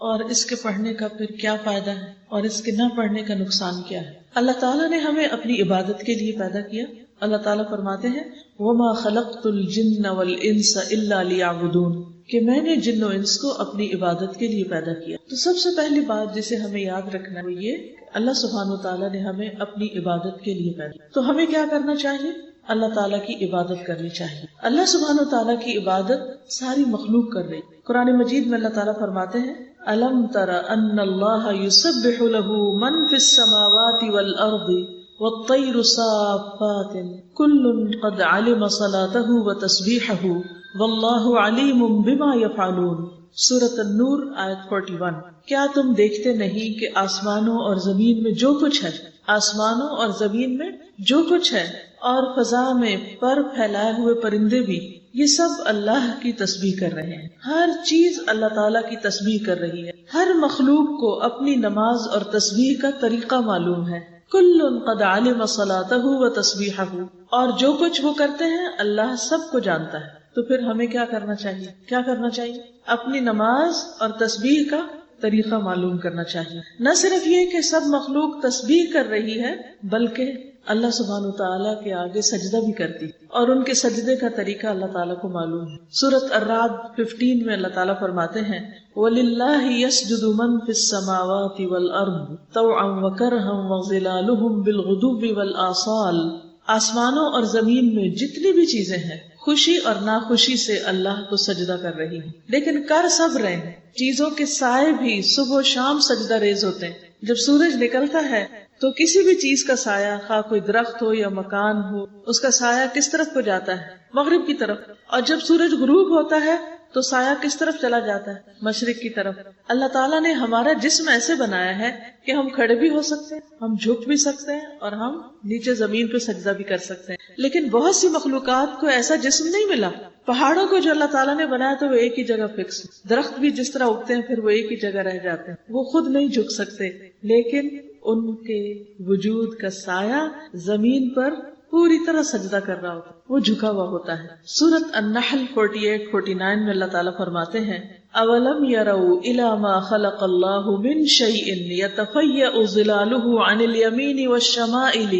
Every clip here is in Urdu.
اور اس کے پڑھنے کا پھر کیا فائدہ ہے اور اس کے نہ پڑھنے کا نقصان کیا ہے؟ اللہ تعالیٰ نے ہمیں اپنی عبادت کے لیے پیدا کیا. اللہ تعالیٰ فرماتے ہیں وَمَا خَلَقْتُ الْجِنَّ وَالْإِنسَ إِلَّا لِيَعْبُدُونَ کہ میں نے جن و انس کو اپنی عبادت کے لیے پیدا کیا. تو سب سے پہلی بات جسے ہمیں یاد رکھنا ہے وہ یہ کہ اللہ سبحانہ وتعالیٰ نے ہمیں اپنی عبادت کے لیے پیدا کیا. تو ہمیں کیا کرنا چاہیے؟ اللہ تعالیٰ کی عبادت کرنی چاہیے. اللہ سبحانہ وتعالیٰ کی عبادت ساری مخلوق کر رہی. قرآن مجید میں اللہ تعالیٰ فرماتے ہیں أَلَمْ تَرَ أَنَّ اللَّهَ يُسَبِّحُ لَهُ مَنْ فِي السَّمَاوَاتِ وَالْأَرْضِ وَالطَّيْرُ صَافَّاتٍ كُلٌّ قَدْ عَلِمَ صَلَاتَهُ وَتَسْبِيحَهُ وَاللَّهُ عَلِيمٌ بِمَا يَفْعَلُونَ. سورۃ النور آیت 41. کیا تم دیکھتے نہیں کہ آسمانوں اور زمین میں جو کچھ ہے، آسمانوں اور زمین میں جو کچھ ہے اور فضا میں پر پھیلائے ہوئے پرندے بھی، یہ سب اللہ کی تسبیح کر رہے ہیں. ہر چیز اللہ تعالیٰ کی تسبیح کر رہی ہے. ہر مخلوق کو اپنی نماز اور تسبیح کا طریقہ معلوم ہے. کل قد علم صلاتہ و تسبیحہ، اور جو کچھ وہ کرتے ہیں اللہ سب کو جانتا ہے. تو پھر ہمیں کیا کرنا چاہیے؟ کیا کرنا چاہیے؟ اپنی نماز اور تسبیح کا طریقہ معلوم کرنا چاہیے. نہ صرف یہ کہ سب مخلوق تسبیح کر رہی ہے بلکہ اللہ سبحانہ وتعالیٰ کے آگے سجدہ بھی کرتی اور ان کے سجدے کا طریقہ اللہ تعالیٰ کو معلوم ہے. سورۃ الرعد 15 میں اللہ تعالیٰ فرماتے ہیں وَلِلَّهِ يَسْجُدُ مَن فِي السَّمَاوَاتِ وَالْأَرْضِ طَوْعًا وَكَرْهًا وَظِلَالُهُم بِالْغُدُوِّ وَالْآصَالِ. آسمانوں اور زمین میں جتنی بھی چیزیں ہیں خوشی اور ناخوشی سے اللہ کو سجدہ کر رہی ہیں، لیکن کر سب رہے ہیں. چیزوں کے سائے بھی صبح و شام سجدہ ریز ہوتے ہیں. جب سورج نکلتا ہے تو کسی بھی چیز کا سایہ، خواہ کوئی درخت ہو یا مکان ہو، اس کا سایہ کس طرف کو جاتا ہے؟ مغرب کی طرف. اور جب سورج غروب ہوتا ہے تو سایہ کس طرف چلا جاتا ہے؟ مشرق کی طرف. اللہ تعالیٰ نے ہمارا جسم ایسے بنایا ہے کہ ہم کھڑے بھی ہو سکتے ہیں، ہم جھک بھی سکتے ہیں اور ہم نیچے زمین پہ سجدہ بھی کر سکتے ہیں. لیکن بہت سی مخلوقات کو ایسا جسم نہیں ملا. پہاڑوں کو جو اللہ تعالیٰ نے بنایا تو وہ ایک ہی جگہ فکس. درخت بھی جس طرح اگتے ہیں پھر وہ ایک ہی جگہ رہ جاتے ہیں، وہ خود نہیں جھک سکتے، لیکن ان کے وجود کا سایہ زمین پر پوری طرح سجدہ کر رہا ہوتا ہے، وہ جھکا ہوا ہوتا ہے. سورۃ النحل 48-49 میں اللہ تعالیٰ فرماتے ہیں اولم يروا الى ما خلق الله من شيء يتفيأ ظلاله عن اليمين والشمائل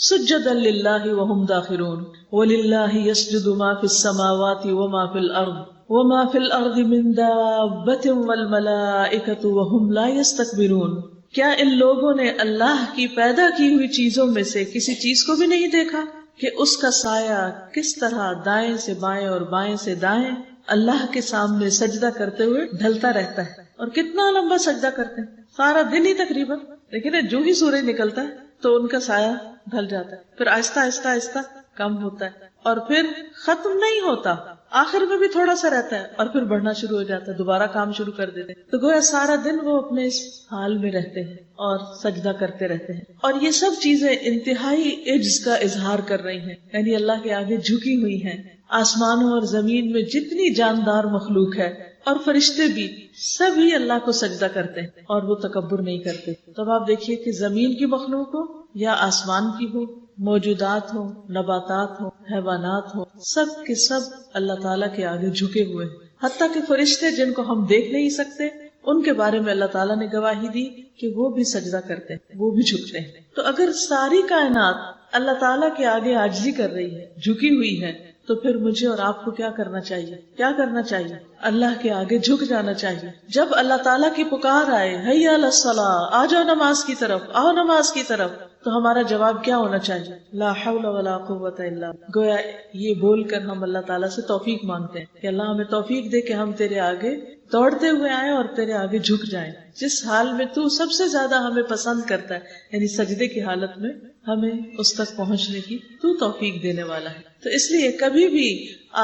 سجدا لله وهم داخرون ولله يسجد ما في السماوات وما في الارض من دابة والملائكة وهم لا يستكبرون. کیا ان لوگوں نے اللہ کی پیدا کی ہوئی چیزوں میں سے کسی چیز کو بھی نہیں دیکھا کہ اس کا سایہ کس طرح دائیں سے بائیں اور بائیں سے دائیں اللہ کے سامنے سجدہ کرتے ہوئے ڈھلتا رہتا ہے؟ اور کتنا لمبا سجدہ کرتے ہیں، سارا دن ہی تقریباً. لیکن جو ہی سورج نکلتا ہے تو ان کا سایہ ڈھل جاتا ہے، پھر آہستہ آہستہ آہستہ کم ہوتا ہے اور پھر ختم نہیں ہوتا، آخر میں بھی تھوڑا سا رہتا ہے اور پھر بڑھنا شروع ہو جاتا ہے، دوبارہ کام شروع کر دیتے ہیں. تو گویا سارا دن وہ اپنے اس حال میں رہتے ہیں اور سجدہ کرتے رہتے ہیں. اور یہ سب چیزیں انتہائی عجز کا اظہار کر رہی ہیں، یعنی اللہ کے آگے جھکی ہوئی ہیں. آسمانوں اور زمین میں جتنی جاندار مخلوق ہے اور فرشتے بھی سبھی اللہ کو سجدہ کرتے ہیں اور وہ تکبر نہیں کرتے. تب آپ دیکھیے کہ زمین کی مخلوق ہو یا آسمان کی ہو، موجودات ہوں، نباتات ہوں، حیوانات ہوں، سب کے سب اللہ تعالیٰ کے آگے جھکے ہوئے ہیں. حتیٰ کہ فرشتے جن کو ہم دیکھ نہیں سکتے ان کے بارے میں اللہ تعالیٰ نے گواہی دی کہ وہ بھی سجدہ کرتے ہیں، وہ بھی جھکتے ہیں. تو اگر ساری کائنات اللہ تعالیٰ کے آگے عاجزی کر رہی ہے، جھکی ہوئی ہے، تو پھر مجھے اور آپ کو کیا کرنا چاہیے؟ کیا کرنا چاہیے؟ اللہ کے آگے جھک جانا چاہیے. جب اللہ تعالیٰ کی پکار آئے حی علی الصلاۃ، آ جاؤ نماز کی طرف، آؤ نماز کی طرف، تو ہمارا جواب کیا ہونا چاہیے؟ لا حول ولا قوت الا باللہ. گویا یہ بول کر ہم اللہ تعالیٰ سے توفیق مانگتے ہیں کہ اللہ ہمیں توفیق دے کہ ہم تیرے آگے دوڑتے ہوئے آئیں اور تیرے آگے جھک جائیں. جس حال میں تو سب سے زیادہ ہمیں پسند کرتا ہے، یعنی سجدے کی حالت میں، ہمیں اس تک پہنچنے کی تو توفیق دینے والا ہے. تو اس لیے کبھی بھی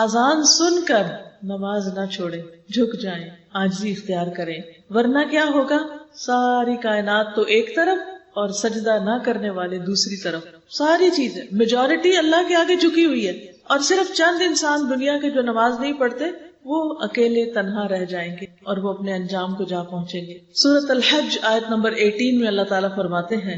آذان سن کر نماز نہ چھوڑیں، جھک جائیں، عاجزی اختیار کریں، ورنہ کیا ہوگا؟ ساری کائنات تو ایک طرف اور سجدہ نہ کرنے والے دوسری طرف. ساری چیزیں، میجورٹی اللہ کے آگے جھکی ہوئی ہے اور صرف چند انسان دنیا کے جو نماز نہیں پڑھتے وہ اکیلے تنہا رہ جائیں گے اور وہ اپنے انجام کو جا پہنچیں گے. سورۃ الحج آیت نمبر 18 میں اللہ تعالیٰ فرماتے ہیں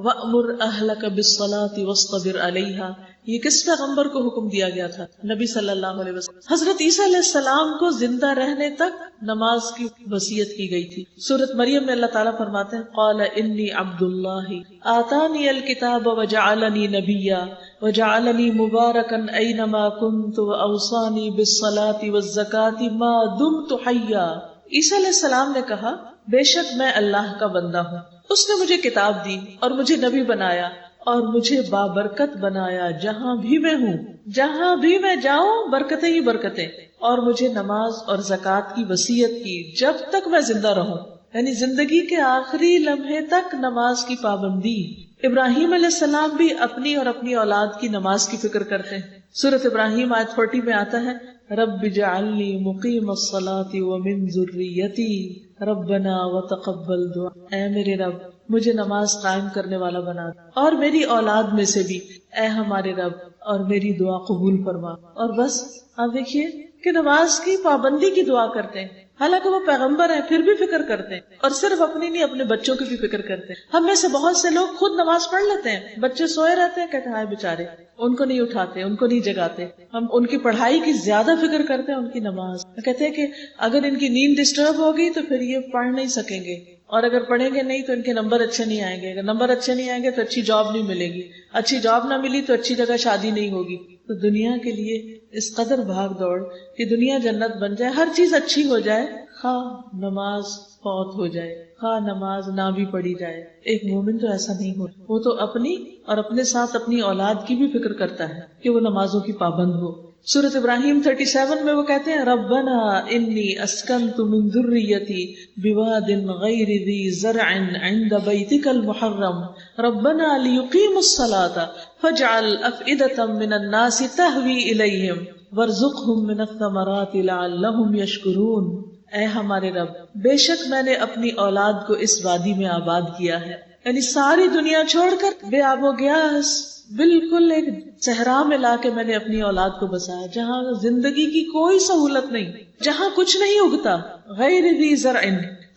وَأْمُرْ أَهْلَكَ بِالصَّلَاةِ وَاصْطَبِرْ عَلَيْهَا، یہ کس پیغمبر کو حکم دیا گیا تھا؟ نبی صلی اللہ علیہ وسلم. حضرت عیسیٰ علیہ السلام کو زندہ رہنے تک نماز کی وصیت کی گئی تھی. سورۃ مریم میں اللہ تعالیٰ فرماتے ہیں قال انی عبد اللہ آتانی الکتاب وجعلنی نبیا وجعلنی مبارکا اینما کنت واوصانی بالصلاة والزکاة ما دمت حیا. عیسیٰ علیہ السلام نے کہا بے شک میں اللہ کا بندہ ہوں، اس نے مجھے کتاب دی اور مجھے نبی بنایا اور مجھے بابرکت بنایا جہاں بھی میں ہوں، جہاں بھی میں جاؤں برکتیں ہی برکتیں، اور مجھے نماز اور زکوٰۃ کی وصیت کی جب تک میں زندہ رہوں، یعنی زندگی کے آخری لمحے تک نماز کی پابندی. ابراہیم علیہ السلام بھی اپنی اور اپنی اولاد کی نماز کی فکر کرتے ہیں. سورۃ ابراہیم آیت 40 میں آتا ہے رب اجعلنی مقیم الصلاۃ ومن ذریتی ربنا وتقبل دعا. اے میرے رب مجھے نماز قائم کرنے والا بنا اور میری اولاد میں سے بھی اے ہمارے رب اور میری دعا قبول فرما. اور بس آپ دیکھیے کہ نماز کی پابندی کی دعا کرتے ہیں، حالانکہ وہ پیغمبر ہیں پھر بھی فکر کرتے ہیں، اور صرف اپنی نہیں اپنے بچوں کی بھی فکر کرتے ہیں. ہم میں سے بہت سے لوگ خود نماز پڑھ لیتے ہیں، بچے سوئے رہتے ہیں کہتے ہیں بیچارے، ان کو نہیں اٹھاتے، ان کو نہیں جگاتے. ہم ان کی پڑھائی کی زیادہ فکر کرتے ہیں ان کی نماز. کہتے ہیں کہ اگر ان کی نیند ڈسٹرب ہوگی تو پھر یہ پڑھ نہیں سکیں گے، اور اگر پڑھیں گے نہیں تو ان کے نمبر اچھے نہیں آئیں گے، اگر نمبر اچھے نہیں آئیں گے تو اچھی جاب نہیں ملے گی، اچھی جاب نہ ملی تو اچھی جگہ شادی نہیں ہوگی. تو دنیا کے لیے اس قدر بھاگ دوڑ کہ دنیا جنت بن جائے، ہر چیز اچھی ہو جائے، خواہ نماز فوت ہو جائے، خواہ نماز نہ بھی پڑھی جائے. ایک مومن تو ایسا نہیں ہو، وہ تو اپنی اور اپنے ساتھ اپنی اولاد کی بھی فکر کرتا ہے کہ وہ نمازوں کی پابند ہو. سورۃ ابراہیم 37 میں وہ کہتے ہیں ربنا انی اسکنت من ذریتی بواد غیر ذی زرع عند بیتک المحرم ربنا لیقیموا الصلاۃ فاجعل افئدۃ من الناس تہوی الیہم وارزقہم من الثمرات لعلہم یشکرون. اے ہمارے رب بے شک میں نے اپنی اولاد کو اس وادی میں آباد کیا ہے، یعنی ساری دنیا چھوڑ کر بے آب و گیاس بالکل ایک صحرا میں لا کے میں نے اپنی اولاد کو بسایا، جہاں زندگی کی کوئی سہولت نہیں، جہاں کچھ نہیں اگتا، غیر ذی زرع،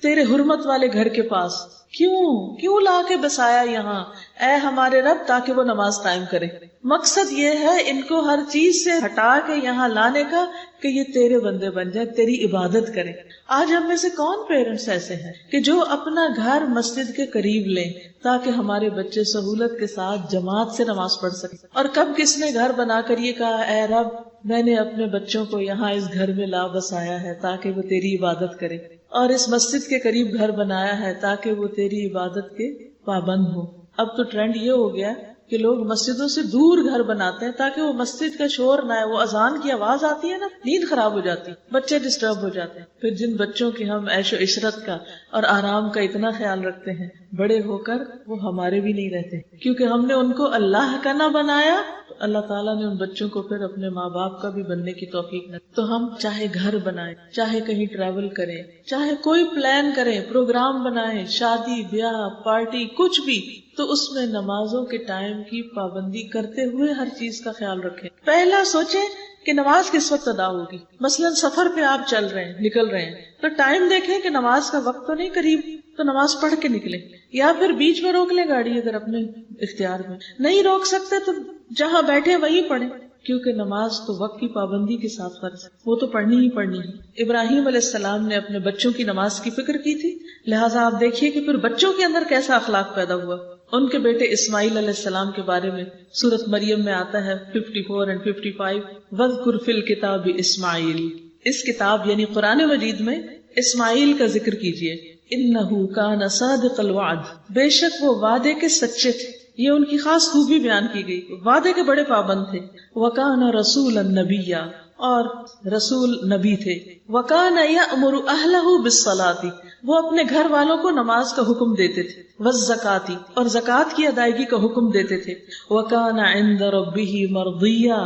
تیرے حرمت والے گھر کے پاس. کیوں لا کے بسایا یہاں اے ہمارے رب؟ تاکہ وہ نماز قائم کرے. مقصد یہ ہے ان کو ہر چیز سے ہٹا کے یہاں لانے کا کہ یہ تیرے بندے بن جائے، تیری عبادت کریں. آج ہم میں سے کون پیرنٹس ایسے ہیں کہ جو اپنا گھر مسجد کے قریب لیں تاکہ ہمارے بچے سہولت کے ساتھ جماعت سے نماز پڑھ سکیں؟ اور کب کس نے گھر بنا کر یہ کہا اے رب میں نے اپنے بچوں کو یہاں اس گھر میں لا بسایا ہے تاکہ وہ تیری عبادت کرے، اور اس مسجد کے قریب گھر بنایا ہے تاکہ وہ تیری عبادت کے پابند ہو. اب تو ٹرینڈ یہ ہو گیا کہ لوگ مسجدوں سے دور گھر بناتے ہیں تاکہ وہ مسجد کا شور نہ ہے. وہ اذان کی آواز آتی ہے نا، نیند خراب ہو جاتی، بچے ڈسٹرب ہو جاتے ہیں. پھر جن بچوں کی ہم عیش و عشرت کا اور آرام کا اتنا خیال رکھتے ہیں، بڑے ہو کر وہ ہمارے بھی نہیں رہتے، کیونکہ ہم نے ان کو اللہ کا نہ بنایا. تو اللہ تعالیٰ نے ان بچوں کو پھر اپنے ماں باپ کا بھی بننے کی توفیق نہ. تو ہم چاہے گھر بنائیں، چاہے کہیں ٹریول کریں، چاہے کوئی پلان کریں، پروگرام بنائیں، شادی بیاہ پارٹی کچھ بھی، تو اس میں نمازوں کے ٹائم کی پابندی کرتے ہوئے ہر چیز کا خیال رکھیں. پہلا سوچیں کہ نماز کس وقت ادا ہوگی. مثلا سفر پہ آپ چل رہے ہیں، نکل رہے ہیں، تو ٹائم دیکھیں کہ نماز کا وقت تو نہیں قریب، تو نماز پڑھ کے نکلیں. یا پھر بیچ میں روک لیں گاڑی، اگر اپنے اختیار میں نہیں روک سکتے تو جہاں بیٹھے وہیں پڑھیں، کیونکہ نماز تو وقت کی پابندی کے ساتھ فرض ہے، وہ تو پڑھنی ہی پڑھنی ہے. ابراہیم علیہ السلام نے اپنے بچوں کی نماز کی فکر کی تھی، لہٰذا آپ دیکھیے کہ پھر بچوں کے اندر کیسا اخلاق پیدا ہوا. ان کے بیٹے اسماعیل علیہ السلام کے بارے میں سورۃ مریم میں آتا ہے 54 اور 55 وَاذْكُرْ فِي الْكِتَابِ اسماعیل. اس کتاب یعنی قرآن مجید میں اسماعیل کا ذکر کیجیے. انہو کان صادق الوعد، بے شک وہ وعدے کے سچے تھے. یہ ان کی خاص خوبی بیان کی گئی، وعدے کے بڑے پابند تھے. وکان رسولا نبیا، اور رسول نبی تھے. وکان یأمر اہلہ بالصلاۃ، وہ اپنے گھر والوں کو نماز کا حکم دیتے تھے. والزکاۃ، اور زکوٰۃ کی ادائیگی کا حکم دیتے تھے. وکان عند ربہ مرضیا،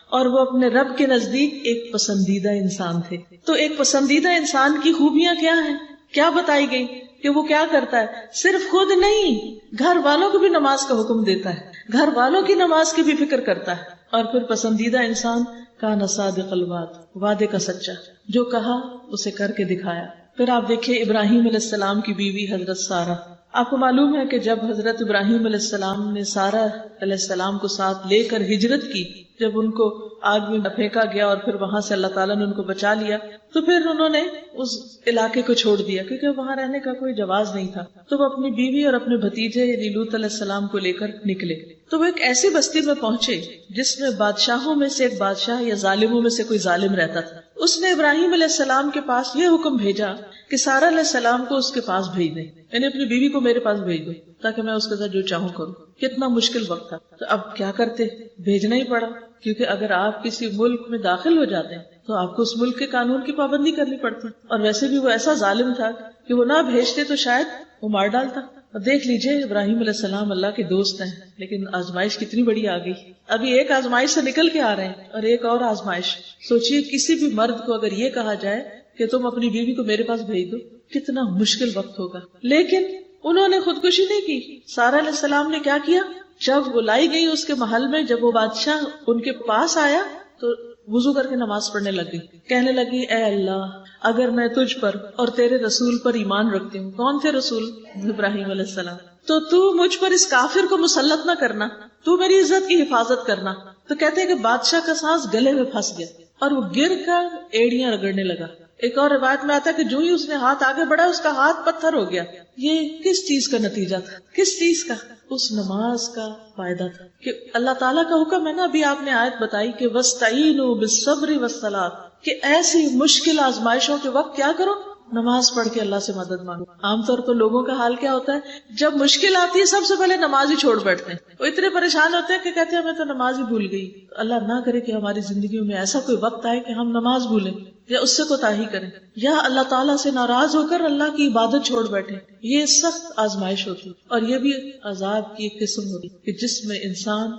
اور وہ اپنے رب کے نزدیک ایک پسندیدہ انسان تھے. تو ایک پسندیدہ انسان کی خوبیاں کیا ہیں، کیا بتائی گئی کہ وہ کیا کرتا ہے؟ صرف خود نہیں، گھر والوں کو بھی نماز کا حکم دیتا ہے، گھر والوں کی نماز کی بھی فکر کرتا ہے. اور پھر پسندیدہ انسان کان صادق الوعد، وعدے کا سچا، جو کہا اسے کر کے دکھایا. پھر آپ دیکھیں ابراہیم علیہ السلام کی بیوی حضرت سارہ، آپ کو معلوم ہے کہ جب حضرت ابراہیم علیہ السلام نے سارہ علیہ السلام کو ساتھ لے کر ہجرت کی، جب ان کو آگ میں پھینکا گیا اور پھر وہاں سے اللہ تعالیٰ نے ان کو بچا لیا، تو پھر انہوں نے اس علاقے کو چھوڑ دیا کیونکہ وہاں رہنے کا کوئی جواز نہیں تھا. تو وہ اپنی بیوی اور اپنے بھتیجے یعنی لوط علیہ السلام کو لے کر نکلے. تو وہ ایک ایسی بستی میں پہنچے جس میں بادشاہوں میں سے ایک بادشاہ یا ظالموں میں سے کوئی ظالم رہتا تھا. اس نے ابراہیم علیہ السلام کے پاس یہ حکم بھیجا کہ سارہ علیہ السلام کو اس کے پاس بھیج دیں، یعنی اپنی بیوی کو میرے پاس بھیج دو تاکہ میں اس کے ساتھ جو چاہوں کروں. کتنا مشکل وقت تھا. تو اب کیا کرتے، بھیجنا ہی پڑا، کیونکہ اگر آپ کسی ملک میں داخل ہو جاتے ہیں تو آپ کو اس ملک کے قانون کی پابندی کرنی پڑتی. اور ویسے بھی وہ ایسا ظالم تھا کہ وہ نہ بھیجتے تو شاید وہ مار ڈالتا. اور دیکھ لیجئے ابراہیم علیہ السلام اللہ کے دوست ہیں، لیکن آزمائش کتنی بڑی آ گئی. ابھی ایک آزمائش سے نکل کے آ رہے ہیں اور ایک اور آزمائش. سوچئے کسی بھی مرد کو اگر یہ کہا جائے کہ تم اپنی بیوی کو میرے پاس بھیج دو، کتنا مشکل وقت ہوگا. لیکن انہوں نے خودکشی نہیں کی. سارہ علیہ السلام نے کیا کیا، جب وہ لائی گئی اس کے محل میں، جب وہ بادشاہ ان کے پاس آیا تو وضو کر کے نماز پڑھنے لگ گئی. کہنے لگی اے اللہ، اگر میں تجھ پر اور تیرے رسول پر ایمان رکھتی ہوں. کون تھے رسول؟ ابراہیم علیہ السلام. تو مجھ پر اس کافر کو مسلط نہ کرنا، تو میری عزت کی حفاظت کرنا. تو کہتے ہیں کہ بادشاہ کا سانس گلے میں پھنس گیا اور وہ گر کر ایڑیاں رگڑنے لگا. ایک اور روایت میں آتا ہے کہ جو ہی اس نے ہاتھ آگے بڑھا اس کا ہاتھ پتھر ہو گیا. یہ کس چیز کا نتیجہ تھا؟ کس چیز کا؟ اس نماز کا فائدہ تھا کہ اللہ تعالیٰ کا حکم ہے نا. ابھی آپ نے آیت بتائی کہ وَاسْتَعِینُوا بِالصَّبْرِ وَالصَّلَاةِ، کہ ایسی مشکل آزمائشوں کے وقت کیا کرو، نماز پڑھ کے اللہ سے مدد مانگو. عام طور پر لوگوں کا حال کیا ہوتا ہے، جب مشکل آتی ہے سب سے پہلے نماز ہی چھوڑ بیٹھتے ہیں. وہ اتنے پریشان ہوتے ہیں کہ کہتے ہیں میں تو نماز ہی بھول گئی. اللہ نہ کرے کہ ہماری زندگیوں میں ایسا کوئی وقت آئے کہ ہم نماز بھولیں یا اس سے کوتاہی کریں یا اللہ تعالیٰ سے ناراض ہو کر اللہ کی عبادت چھوڑ بیٹھے. یہ سخت آزمائش ہوتی اور یہ بھی عذاب کی ایک قسم ہوتی کہ جس میں انسان،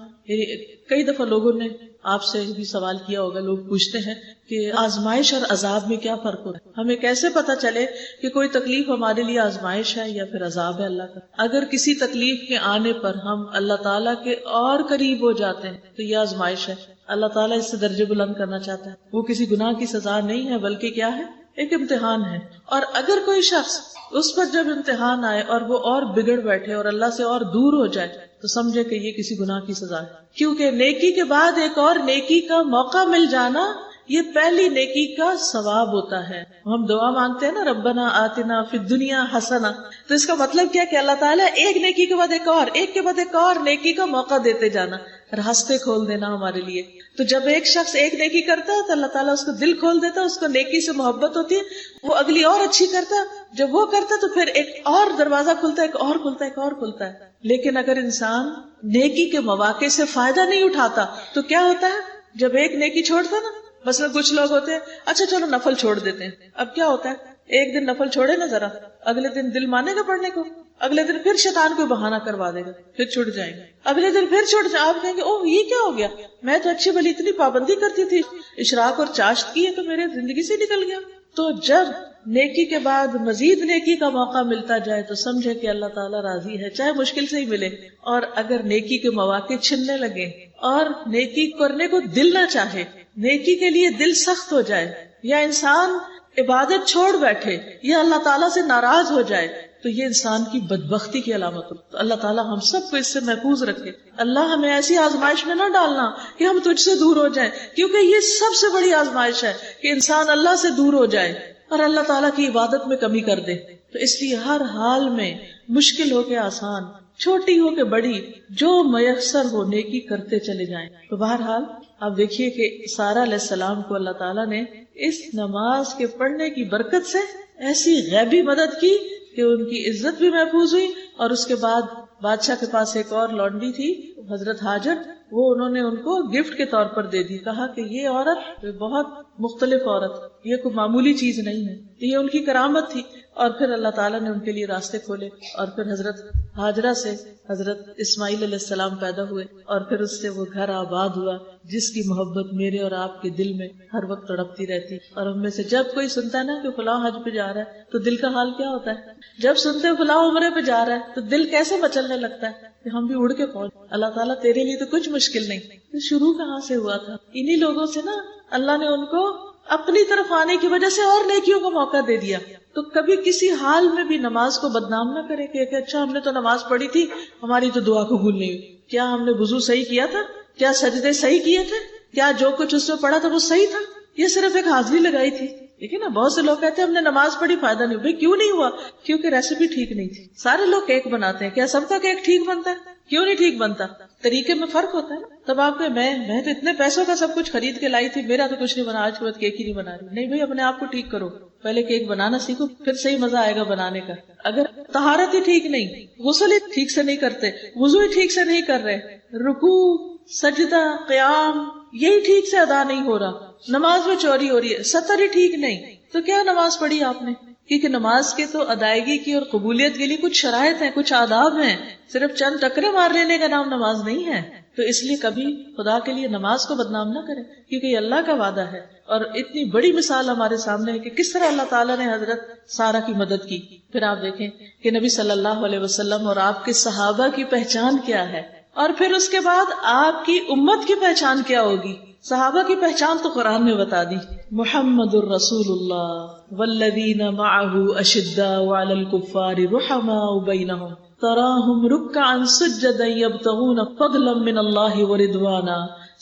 کئی دفعہ لوگوں نے آپ سے بھی سوال کیا ہوگا، لوگ پوچھتے ہیں کہ آزمائش اور عذاب میں کیا فرق ہوتا ہے، ہمیں کیسے پتا چلے کہ کوئی تکلیف ہمارے لیے آزمائش ہے یا پھر عذاب ہے اللہ کا. اگر کسی تکلیف کے آنے پر ہم اللہ تعالیٰ کے اور قریب ہو جاتے ہیں تو یہ آزمائش ہے. اللہ تعالیٰ اس سے درجے بلند کرنا چاہتا ہے. وہ کسی گناہ کی سزا نہیں ہے بلکہ کیا ہے، ایک امتحان ہے. اور اگر کوئی شخص اس پر جب امتحان آئے اور وہ اور بگڑ بیٹھے اور اللہ سے اور دور ہو جائے تو سمجھے کہ یہ کسی گناہ کی سزا ہے. کیونکہ نیکی کے بعد ایک اور نیکی کا موقع مل جانا، یہ پہلی نیکی کا ثواب ہوتا ہے. ہم دعا مانگتے ہیں نا، ربنا آتنا فی الدنیا حسنہ، تو اس کا مطلب کیا کہ اللہ تعالیٰ ایک نیکی کے بعد ایک اور، ایک کے بعد ایک اور نیکی کا موقع دیتے جانا، راستے کھول دینا ہمارے لیے. تو جب ایک شخص ایک نیکی کرتا ہے تو اللہ تعالیٰ اس کو دل کھول دیتا ہے، اس کو نیکی سے محبت ہوتی ہے، وہ اگلی اور اچھی کرتا ہے. جب وہ کرتا ہے تو پھر ایک اور دروازہ کھلتا ہے، ایک اور کھلتا ہے، ایک اور کھلتا ہے. لیکن اگر انسان نیکی کے مواقع سے فائدہ نہیں اٹھاتا تو کیا ہوتا ہے، جب ایک نیکی چھوڑتا ہے نا، مثلا کچھ لوگ ہوتے ہیں اچھا چلو نفل چھوڑ دیتے ہیں. اب کیا ہوتا ہے، ایک دن نفل چھوڑے نا ذرا، اگلے دن دل مانے گا پڑھنے کو، اگلے دن پھر شیطان کوئی بہانہ کروا دے گا، پھر چھوٹ جائیں گے. اگلے دن پھر چھوٹ جائیں، آپ کہیں گے اوہ یہ کیا ہو گیا، میں تو اچھی بھلی اتنی پابندی کرتی تھی، اشراق اور چاشت کی ہے تو میرے زندگی سے نکل گیا. تو جب نیکی کے بعد مزید نیکی کا موقع ملتا جائے تو سمجھے کہ اللہ تعالیٰ راضی ہے، چاہے مشکل سے ہی ملے. اور اگر نیکی کے مواقع چھننے لگے اور نیکی کرنے کو دل نہ چاہے، نیکی کے لیے دل سخت ہو جائے، یا انسان عبادت چھوڑ بیٹھے یا اللہ تعالیٰ سے ناراض ہو جائے تو یہ انسان کی بدبختی کی علامت ہو. تو اللہ تعالیٰ ہم سب کو اس سے محفوظ رکھے. اللہ ہمیں ایسی آزمائش میں نہ ڈالنا کہ ہم تجھ سے دور ہو جائیں، کیونکہ یہ سب سے بڑی آزمائش ہے کہ انسان اللہ سے دور ہو جائے اور اللہ تعالیٰ کی عبادت میں کمی کر دے. تو اس لیے ہر حال میں مشکل ہو کے آسان، چھوٹی ہو کے بڑی، جو میسر ہو نیکی کرتے چلے جائیں. تو بہرحال آپ دیکھیے کہ سارہ علیہ السلام کو اللہ تعالیٰ نے اس نماز کے پڑھنے کی برکت سے ایسی غیبی مدد کی کہ ان کی عزت بھی محفوظ ہوئی. اور اس کے بعد بادشاہ کے پاس ایک اور لونڈی تھی حضرت ہاجر، وہ انہوں نے ان کو گفٹ کے طور پر دے دی. کہا کہ یہ عورت بہت مختلف عورت، یہ کوئی معمولی چیز نہیں ہے، یہ ان کی کرامت تھی. اور پھر اللہ تعالیٰ نے ان کے لیے راستے کھولے اور پھر حضرت ہاجرہ سے حضرت اسماعیل علیہ السلام پیدا ہوئے اور پھر اس سے وہ گھر آباد ہوا جس کی محبت میرے اور آپ کے دل میں ہر وقت تڑپتی رہتی. اور ہم میں سے جب کوئی سنتا ہے نا کہ فلاں حج پہ جا رہا ہے تو دل کا حال کیا ہوتا ہے، جب سنتے فلاں عمرے پہ جا رہا ہے تو دل کیسے مچلنے لگتا ہے کہ ہم بھی اڑ کے پہنچ. اللہ تعالیٰ تیرے لیے تو کچھ مشکل نہیں. تو شروع کہاں سے ہوا تھا، انہی لوگوں سے نا. اللہ نے ان کو اپنی طرف آنے کی وجہ سے اور نیکیوں کا موقع دے دیا. تو کبھی کسی حال میں بھی نماز کو بدنام نہ کرے کہ اچھا ہم نے تو نماز پڑھی تھی، ہماری تو دعا قبول نہیں ہوئی. کیا ہم نے وضو صحیح کیا تھا؟ کیا سجدے صحیح کیے تھے؟ کیا جو کچھ اس میں پڑھا تھا وہ صحیح تھا؟ یہ صرف ایک حاضری لگائی تھی. لیکن نا بہت سے لوگ کہتے ہیں ہم نے نماز پڑھی فائدہ نہیں. بھائی کیوں نہیں ہوا؟ کیونکہ ریسیپی ٹھیک نہیں تھی. سارے لوگ کیک بناتے ہیں، کیا سب کا کیک ٹھیک بنتا ہے؟ کیوں نہیں ٹھیک بنتا؟ طریقے میں فرق ہوتا ہے نا. تب آپ کہ میں تو اتنے پیسوں کا سب کچھ خرید کے لائی تھی، میرا تو کچھ نہیں بنا، آج کے بعد کیک ہی نہیں بنا رہی. نہیں بھائی، اپنے آپ کو ٹھیک کرو، پہلے کیک بنانا سیکھو، پھر صحیح مزہ آئے گا بنانے کا. اگر طہارت ہی ٹھیک نہیں، غسل ہی ٹھیک سے نہیں کرتے، وضو ہی ٹھیک سے نہیں کر رہے، رکوع سجدہ قیام یہی ٹھیک سے ادا نہیں ہو رہا، نماز میں چوری ہو رہی ہے، سطر ہی ٹھیک نہیں، تو کیا نماز پڑھی آپ نے؟ کیونکہ نماز کے تو ادائیگی کی اور قبولیت کے لیے کچھ شرائط ہیں، کچھ آداب ہیں. صرف چند ٹکرے مار لینے کا نام نماز نہیں ہے. تو اس لیے کبھی خدا کے لیے نماز کو بدنام نہ کریں، کیونکہ یہ اللہ کا وعدہ ہے. اور اتنی بڑی مثال ہمارے سامنے ہے کہ کس طرح اللہ تعالیٰ نے حضرت سارہ کی مدد کی. پھر آپ دیکھیں کہ نبی صلی اللہ علیہ وسلم اور آپ کے صحابہ کی پہچان کیا ہے، اور پھر اس کے بعد آپ کی امت کی پہچان کیا ہوگی. صحابہ کی پہچان تو قرآن نے بتا دی، محمد الرسول اللہ والذین معه اشداء علی الکفار رحماء بینہم تراہم رکعا سجدا یبتغون فضلا من اللہ ورضوانا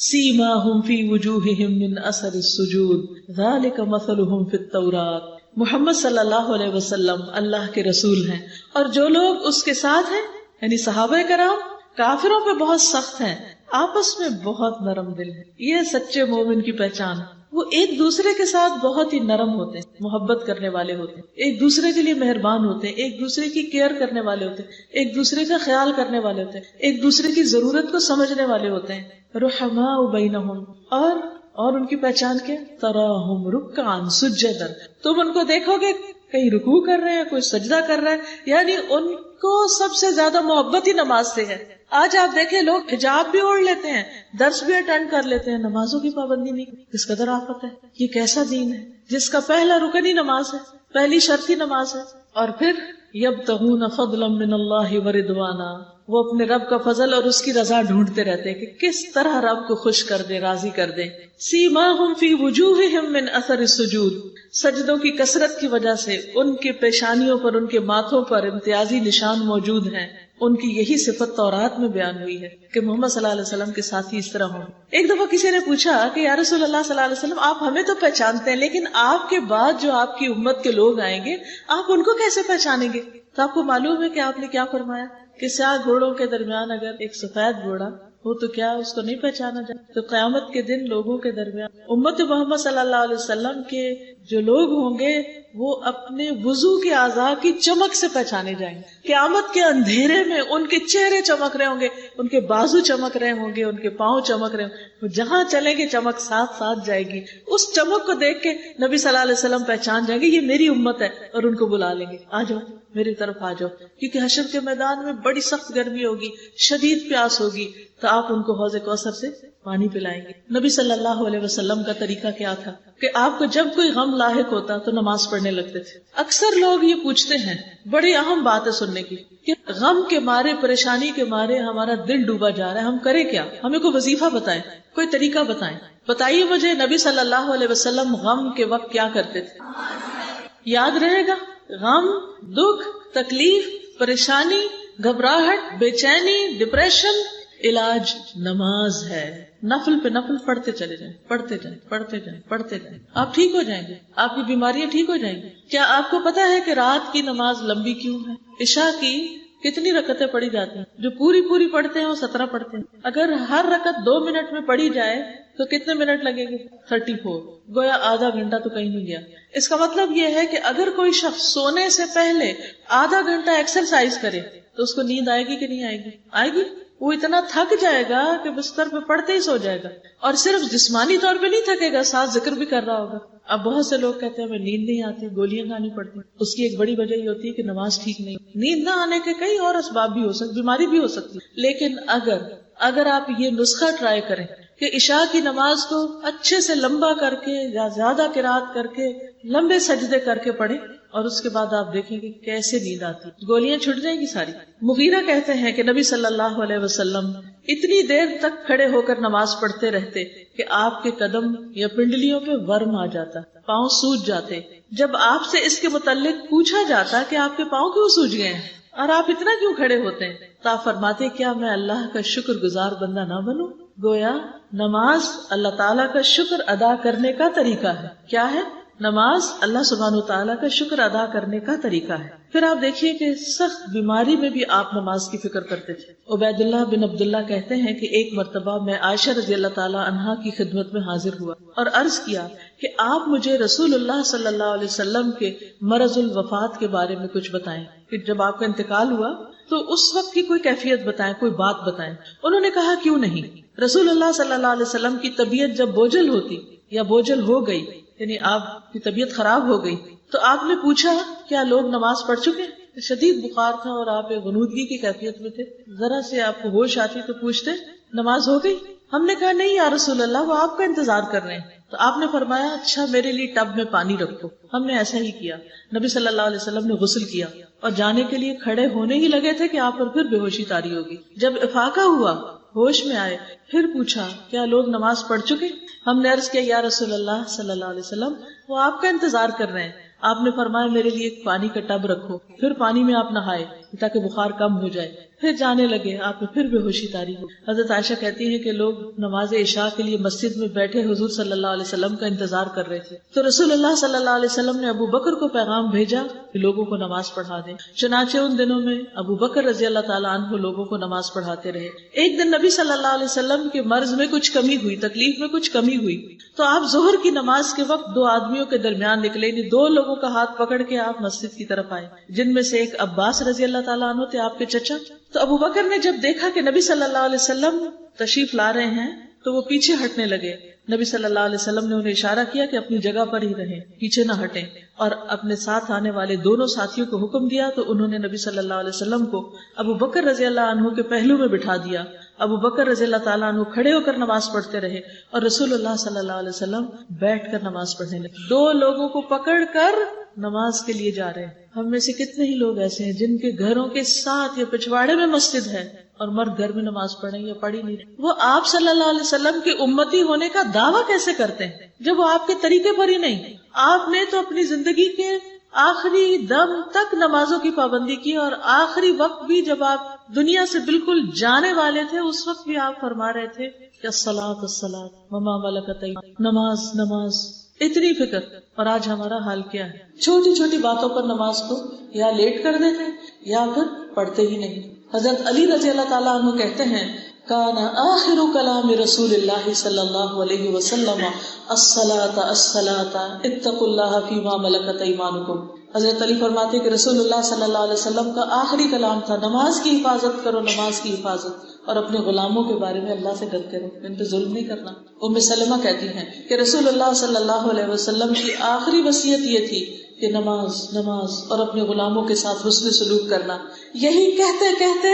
سیماہم فی وجوہہم من اثر السجود ذالک مثلہم فی التوراۃ. محمد صلی اللہ علیہ وسلم اللہ کے رسول ہیں، اور جو لوگ اس کے ساتھ ہیں یعنی صحابہ کرام کافروں پہ بہت سخت ہیں، آپس میں بہت نرم دل ہے. یہ سچے مومن کی پہچان. وہ ایک دوسرے کے ساتھ بہت ہی نرم ہوتے ہیں، محبت کرنے والے ہوتے ہیں، ایک دوسرے کے لیے مہربان ہوتے ہیں، ایک دوسرے کی کیئر کرنے والے ہوتے ہیں، ایک دوسرے کا خیال کرنے والے ہوتے ہیں، ایک دوسرے کی ضرورت کو سمجھنے والے ہوتے ہیں. رحماء بینہم. اور ان کی پہچان کیا؟ تراہم رکعا سجدا. تم ان کو دیکھو گے کہیں رکوع کر رہے ہیں، کوئی سجدہ کر رہا ہے، یعنی ان کو سب سے زیادہ محبت ہی نماز سے ہے. آج آپ دیکھیں لوگ حجاب بھی اوڑھ لیتے ہیں، درس بھی اٹینڈ کر لیتے ہیں، نمازوں کی پابندی نہیں. کس قدر آفت ہے. یہ کیسا دین ہے جس کا پہلا رکن ہی نماز ہے، پہلی شرط ہی نماز ہے. اور پھر یبتغون فضلا من اللہ ورضوانا، وہ اپنے رب کا فضل اور اس کی رضا ڈھونڈتے رہتے ہیں کہ کس طرح رب کو خوش کر دے، راضی کر دے. سیماہم فی وجوہہم من اثر السجود، سجدوں کی کثرت کی وجہ سے ان کے پیشانیوں پر، ان کے ماتھوں پر امتیازی نشان موجود ہیں. ان کی یہی صفت تورات میں بیان ہوئی ہے کہ محمد صلی اللہ علیہ وسلم کے ساتھی اس طرح ہوں. ایک دفعہ کسی نے پوچھا کہ یا رسول اللہ صلی اللہ علیہ وسلم، آپ ہمیں تو پہچانتے ہیں، لیکن آپ کے بعد جو آپ کی امت کے لوگ آئیں گے آپ ان کو کیسے پہچانیں گے؟ تو آپ کو معلوم ہے کہ آپ نے کیا فرمایا کہ سیاہ گھوڑوں کے درمیان اگر ایک سفید گھوڑا ہو تو کیا اس کو نہیں پہچانا جائے؟ تو قیامت کے دن لوگوں کے درمیان امت محمد صلی اللہ علیہ وسلم کے جو لوگ ہوں گے وہ اپنے وضو کے اعضاء کی چمک سے پہچانے جائیں گے. قیامت کے اندھیرے میں ان کے چہرے چمک رہے ہوں گے، ان کے بازو چمک رہے ہوں گے، ان کے پاؤں چمک رہے ہوں گے. وہ جہاں چلیں گے چمک ساتھ ساتھ جائے گی. اس چمک کو دیکھ کے نبی صلی اللہ علیہ وسلم پہچان جائیں گے یہ میری امت ہے، اور ان کو بلا لیں گے، آ جاؤ میری طرف آ جاؤ. کیونکہ حشر کے میدان میں بڑی سخت گرمی ہوگی، شدید پیاس ہوگی، تو آپ ان کو حوض کوثر سے پانی پلائیں گے. نبی صلی اللہ علیہ وسلم کا طریقہ کیا تھا کہ آپ کو جب کوئی غم لاحق ہوتا تو نماز پڑھنے لگتے تھے. اکثر لوگ یہ پوچھتے ہیں، بڑی اہم بات ہے سننے کی، کہ غم کے مارے، پریشانی کے مارے ہمارا دل ڈوبا جا رہا ہے، ہم کریں کیا؟ ہمیں کوئی وظیفہ بتائیں، کوئی طریقہ بتائیں. بتائیے مجھے نبی صلی اللہ علیہ وسلم غم کے وقت کیا کرتے تھے؟ یاد رہے گا، غم، دکھ، تکلیف، پریشانی، گھبراہٹ، بے چینی، ڈپریشن، علاج نماز ہے. نفل پہ نفل پڑھتے چلے جائیں، پڑھتے جائیں، پڑھتے جائیں، پڑھتے جائیں، آپ ٹھیک ہو جائیں گے، آپ کی بیماریاں ٹھیک ہو جائیں گی. کیا آپ کو پتا ہے کہ رات کی نماز لمبی کیوں ہے؟ عشاء کی کتنی رکعتیں پڑھی جاتی ہیں؟ جو پوری پڑھتے ہیں وہ 17 پڑھتے ہیں. اگر ہر رکعت 2 منٹ میں پڑھی جائے تو کتنے منٹ لگے گے؟ 34. گویا آدھا گھنٹہ تو کہیں نہیں گیا. اس کا مطلب یہ ہے کہ اگر کوئی شخص سونے سے پہلے آدھا گھنٹہ ایکسرسائز کرے تو اس کو نیند آئے گی کہ نہیں آئے گی؟ آئے گی. وہ اتنا تھک جائے گا کہ بستر پہ پڑتے ہی سو جائے گا، اور صرف جسمانی طور پہ نہیں تھکے گا، ساتھ ذکر بھی کر رہا ہوگا. اب بہت سے لوگ کہتے ہیں ہمیں نیند نہیں آتی، گولیاں کھانی پڑتی. اس کی ایک بڑی وجہ یہ ہوتی ہے کہ نماز ٹھیک نہیں. نیند نہ آنے کے کئی اور اسباب بھی ہو سکتے، بیماری بھی ہو سکتی. لیکن اگر آپ یہ نسخہ ٹرائی کریں کہ عشاء کی نماز کو اچھے سے لمبا کر کے یا زیادہ قرات کر کے لمبے سجدے کر کے پڑھیں اور اس کے بعد آپ دیکھیں کہ کیسے نیند آتی، گولیاں چھٹ جائیں گی ساری. مغیرہ کہتے ہیں کہ نبی صلی اللہ علیہ وسلم اتنی دیر تک کھڑے ہو کر نماز پڑھتے رہتے کہ آپ کے قدم یا پنڈلیوں پہ ورم آ جاتا، پاؤں سوج جاتے. جب آپ سے اس کے متعلق پوچھا جاتا کہ آپ کے پاؤں کیوں سوج گئے ہیں اور آپ اتنا کیوں کھڑے ہوتے ہیں، تو آپ فرماتے کیا میں اللہ کا شکر گزار بندہ نہ بنوں؟ گویا نماز اللہ تعالیٰ کا شکر ادا کرنے کا طریقہ ہے. کیا ہے؟ نماز اللہ سبحانہ وتعالیٰ کا شکر ادا کرنے کا طریقہ ہے. پھر آپ دیکھیے کہ سخت بیماری میں بھی آپ نماز کی فکر کرتے تھے. عبید اللہ بن عبداللہ کہتے ہیں کہ ایک مرتبہ میں عائشہ رضی اللہ تعالیٰ عنہا کی خدمت میں حاضر ہوا اور عرض کیا کہ آپ مجھے رسول اللہ صلی اللہ علیہ وسلم کے مرض الوفات کے بارے میں کچھ بتائیں کہ جب آپ کا انتقال ہوا تو اس وقت کی کوئی کیفیت بتائیں، کوئی بات بتائیں. انہوں نے کہا کیوں نہیں. رسول اللہ صلی اللہ علیہ وسلم کی طبیعت جب بوجھل ہوتی یا بوجھل ہو گئی، یعنی آپ کی طبیعت خراب ہو گئی، تو آپ نے پوچھا کیا لوگ نماز پڑھ چکے؟ شدید بخار تھا اور آپ ایک غنودگی کی کیفیت میں تھے، ذرا سے آپ کو ہوش آتی تو پوچھتے نماز ہو گئی؟ ہم نے کہا نہیں یا رسول اللہ، وہ آپ کا انتظار کر رہے ہیں. تو آپ نے فرمایا اچھا میرے لیے ٹب میں پانی رکھو. ہم نے ایسا ہی کیا. نبی صلی اللہ علیہ وسلم نے غسل کیا اور جانے کے لیے کھڑے ہونے ہی لگے تھے کہ آپ پر پھر بے ہوشی طاری ہوگی. جب افاقہ ہوا، ہوش میں آئے، پھر پوچھا کیا لوگ نماز پڑھ چکے؟ ہم نے عرض کیا یا رسول اللہ صلی اللہ علیہ وسلم، وہ آپ کا انتظار کر رہے ہیں. آپ نے فرمایا میرے لیے ایک پانی کا ٹب رکھو. پھر پانی میں آپ نہائے تاکہ بخار کم ہو جائے. پھر جانے لگے، آپ میں پھر بے ہوشی طاری ہو. حضرت عائشہ کہتی ہیں کہ لوگ نماز عشاء کے لیے مسجد میں بیٹھے حضور صلی اللہ علیہ وسلم کا انتظار کر رہے تھے. تو رسول اللہ صلی اللہ علیہ وسلم نے ابو بکر کو پیغام بھیجا کہ لوگوں کو نماز پڑھا دیں. چنانچہ ان دنوں میں ابو بکر رضی اللہ تعالیٰ عنہ لوگوں کو نماز پڑھاتے رہے. ایک دن نبی صلی اللہ علیہ وسلم کے مرض میں کچھ کمی ہوئی، تکلیف میں کچھ کمی ہوئی، تو آپ ظہر کی نماز کے وقت دو آدمیوں کے درمیان نکلے، یعنی دو لوگوں کا ہاتھ پکڑ کے آپ مسجد کی طرف آئے، جن میں سے ایک عباس رضی اللہ تعالیٰ عنہ تھے، آپ کے چچا. تو ابو بکر نے جب دیکھا کہ نبی صلی اللہ علیہ وسلم تشریف لا رہے ہیں تو وہ پیچھے ہٹنے لگے. نبی صلی اللہ علیہ وسلم نے انہیں اشارہ کیا کہ اپنی جگہ پر ہی رہیں، پیچھے نہ ہٹیں، اور اپنے ساتھ آنے والے دونوں ساتھیوں کو حکم دیا. تو انہوں نے نبی صلی اللہ علیہ وسلم کو ابو بکر رضی اللہ عنہ کے پہلو میں بٹھا دیا. ابو بکر رضی اللہ تعالیٰ عنہ کھڑے ہو کر نماز پڑھتے رہے اور رسول اللہ صلی اللہ علیہ وسلم بیٹھ کر نماز پڑھنے لگے. دو لوگوں کو پکڑ کر نماز کے لیے جا رہے ہیں. ہم میں سے کتنے ہی لوگ ایسے ہیں جن کے گھروں کے ساتھ یا پچھواڑے میں مسجد ہے اور مرد گھر میں نماز پڑھیں یا پڑھی نہیں رہے. وہ آپ صلی اللہ علیہ وسلم کے امتی ہونے کا دعویٰ کیسے کرتے ہیں جب وہ آپ کے طریقے پر ہی نہیں؟ آپ نے تو اپنی زندگی کے آخری دم تک نمازوں کی پابندی کی، اور آخری وقت بھی جب آپ دنیا سے بالکل جانے والے تھے اس وقت بھی آپ فرما رہے تھے کہ الصلاۃ الصلاۃ وما ملکت ایمانکم، نماز نماز، اتنی فکر. اور آج ہمارا حال کیا ہے؟ چھوٹی چھوٹی باتوں پر نماز کو یا لیٹ کر دیتے یا پھر پڑھتے ہی نہیں. حضرت علی رضی اللہ تعالیٰ عنہ کہتے ہیں کان آخر کلام رسول اللہ صلی اللہ علیہ وسلم الصلاۃ الصلاۃ اتقوا اللہ فیما ملکت ایمانکم. حضرت علی فرماتے کہ رسول اللہ صلی اللہ علیہ وسلم کا آخری کلام تھا نماز کی حفاظت کرو، نماز کی حفاظت، اور اپنے غلاموں کے بارے میں اللہ سے ڈرتے رہو، ان پہ ظلم نہیں کرنا. ام سلمہ کہتی ہیں کہ رسول اللہ صلی اللہ علیہ وسلم کی آخری وصیت یہ تھی کہ نماز نماز اور اپنے غلاموں کے ساتھ حسن سلوک کرنا. یہی کہتے کہتے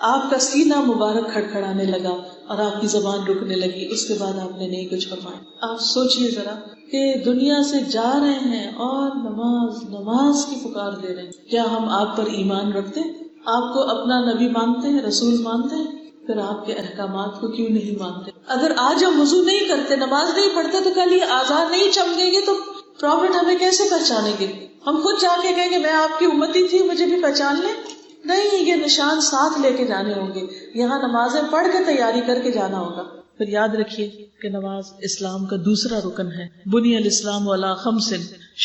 آپ کا سینہ مبارک کھڑکھڑانے لگا اور آپ کی زبان رکنے لگی. اس کے بعد آپ نے نہیں کچھ فرمایا. آپ سوچئے ذرا کہ دنیا سے جا رہے ہیں اور نماز نماز کی پکار دے رہے ہیں. کیا ہم آپ پر ایمان رکھتے ہیں؟ آپ کو اپنا نبی مانتے ہیں، رسول مانتے ہیں؟ پھر آپ کے احکامات کو کیوں نہیں مانتے؟ اگر آج ہم وضو نہیں کرتے، نماز نہیں پڑھتے، تو کل یہ آزاد نہیں چمکے گی تو پروفٹ ہمیں کیسے پہچانیں گے؟ ہم خود جا کے کہیں گے میں آپ کی امتی تھی، مجھے بھی پہچان لیں؟ نہیں، یہ نشان ساتھ لے کے جانے ہوں گے. یہاں نمازیں پڑھ کے تیاری کر کے جانا ہوگا. پھر یاد رکھیے کہ نماز اسلام کا دوسرا رکن ہے. بنی الاسلام علی خمس،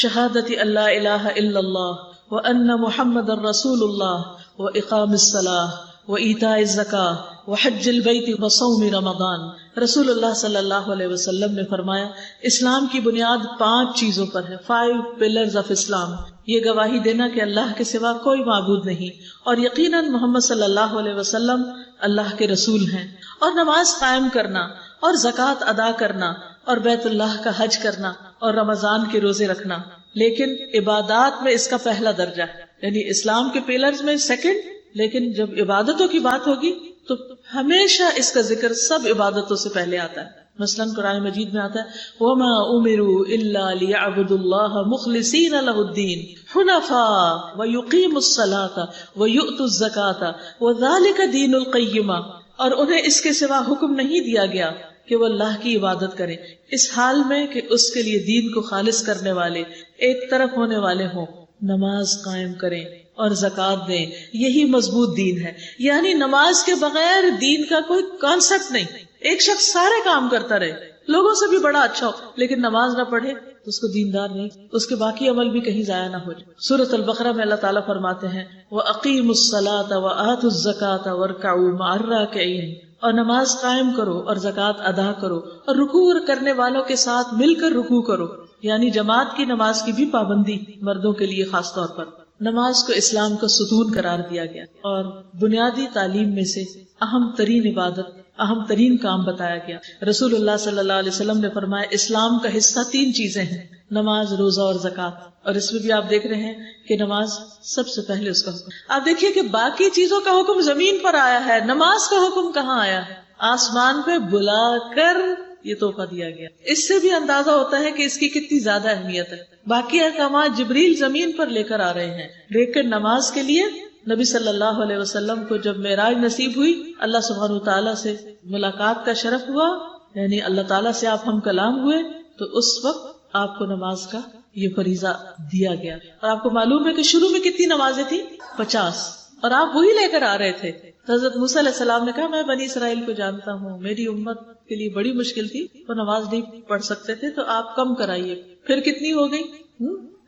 شہادت اللہ الہ الا اللہ وان محمد رسول اللہ واقام الصلاۃ وایتاء الزکاۃ وحج البیت وصوم رمضان. رسول اللہ صلی اللہ علیہ وسلم نے فرمایا اسلام کی بنیاد 5 چیزوں پر ہے. 5 pillars of اسلام. یہ گواہی دینا کہ اللہ کے سوا کوئی معبود نہیں اور یقیناً محمد صلی اللہ علیہ وسلم اللہ کے رسول ہیں، اور نماز قائم کرنا اور زکوٰۃ ادا کرنا اور بیت اللہ کا حج کرنا اور رمضان کے روزے رکھنا. لیکن عبادات میں اس کا پہلا درجہ ہے، یعنی اسلام کے پلرز میں سیکنڈ. لیکن جب عبادتوں کی بات ہوگی تو ہمیشہ اس کا ذکر سب عبادتوں سے پہلے آتا ہے. مثلاً قرآن مجید میں آتا ہے وَمَا أُمِرُوا إِلَّا لِيَعْبُدُوا اللَّهَ مُخْلِصِينَ لَهُ الدِّينَ حُنَفَاءَ وَيُقِيمُوا الصَّلَاةَ وَيُؤْتُوا الزَّكَاةَ وَذَلِكَ دِينُ الْقَيِّمَةِ، اور انہیں اس کے سوا حکم نہیں دیا گیا کہ وہ اللہ کی عبادت کریں اس حال میں کہ اس کے لیے دین کو خالص کرنے والے ایک طرف ہونے والے ہوں، نماز قائم کریں اور زکوٰۃ دیں، یہی مضبوط دین ہے۔ یعنی نماز کے بغیر دین کا کوئی کانسیپٹ نہیں۔ ایک شخص سارے کام کرتا رہے، لوگوں سے بھی بڑا اچھا ہو، لیکن نماز نہ پڑھے تو اس کو دیندار نہیں، اس کے باقی عمل بھی کہیں ضائع نہ ہو جائے۔ سورۃ البقرہ میں اللہ تعالیٰ فرماتے ہیں وَأَقِیمُوا الصَّلَاةَ وَآتُوا الزَّکَاةَ وَارْکَعُوا مَعَ الرَّاکِعِینَ، اور نماز قائم کرو اور زکوٰۃ ادا کرو اور رکوع کرنے والوں کے ساتھ مل کر رکوع کرو، یعنی جماعت کی نماز کی بھی پابندی مردوں کے لیے خاص طور پر۔ نماز کو اسلام کا ستون قرار دیا گیا اور بنیادی تعلیم میں سے اہم ترین عبادت، اہم ترین کام بتایا گیا۔ رسول اللہ صلی اللہ علیہ وسلم نے فرمایا اسلام کا حصہ 3 چیزیں ہیں، نماز، روزہ اور زکوٰۃ، اور اس میں بھی آپ دیکھ رہے ہیں کہ نماز سب سے پہلے اس کا حکم۔ آپ دیکھیے کہ باقی چیزوں کا حکم زمین پر آیا ہے، نماز کا حکم کہاں آیا ہے؟ آسمان پہ بلا کر یہ تحفہ دیا گیا۔ اس سے بھی اندازہ ہوتا ہے کہ اس کی کتنی زیادہ اہمیت ہے۔ باقی احکامات جبریل زمین پر لے کر آ رہے ہیں، لیکن نماز کے لیے نبی صلی اللہ علیہ وسلم کو جب معراج نصیب ہوئی، اللہ سبحانہ وتعالیٰ سے ملاقات کا شرف ہوا، یعنی اللہ تعالیٰ سے آپ ہم کلام ہوئے، تو اس وقت آپ کو نماز کا یہ فریضہ دیا گیا۔ اور آپ کو معلوم ہے کہ شروع میں کتنی نمازیں تھیں؟ 50، اور آپ وہی لے کر آ رہے تھے۔ حضرت موسیٰ علیہ السلام نے کہا میں بنی اسرائیل کو جانتا ہوں، میری امت کے لیے بڑی مشکل تھی، وہ نماز نہیں پڑھ سکتے تھے، تو آپ کم کرائیے۔ پھر کتنی ہو گئی؟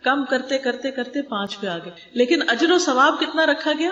کم کرتے کرتے کرتے 5 پہ آ گئے، لیکن اجر و ثواب کتنا رکھا گیا؟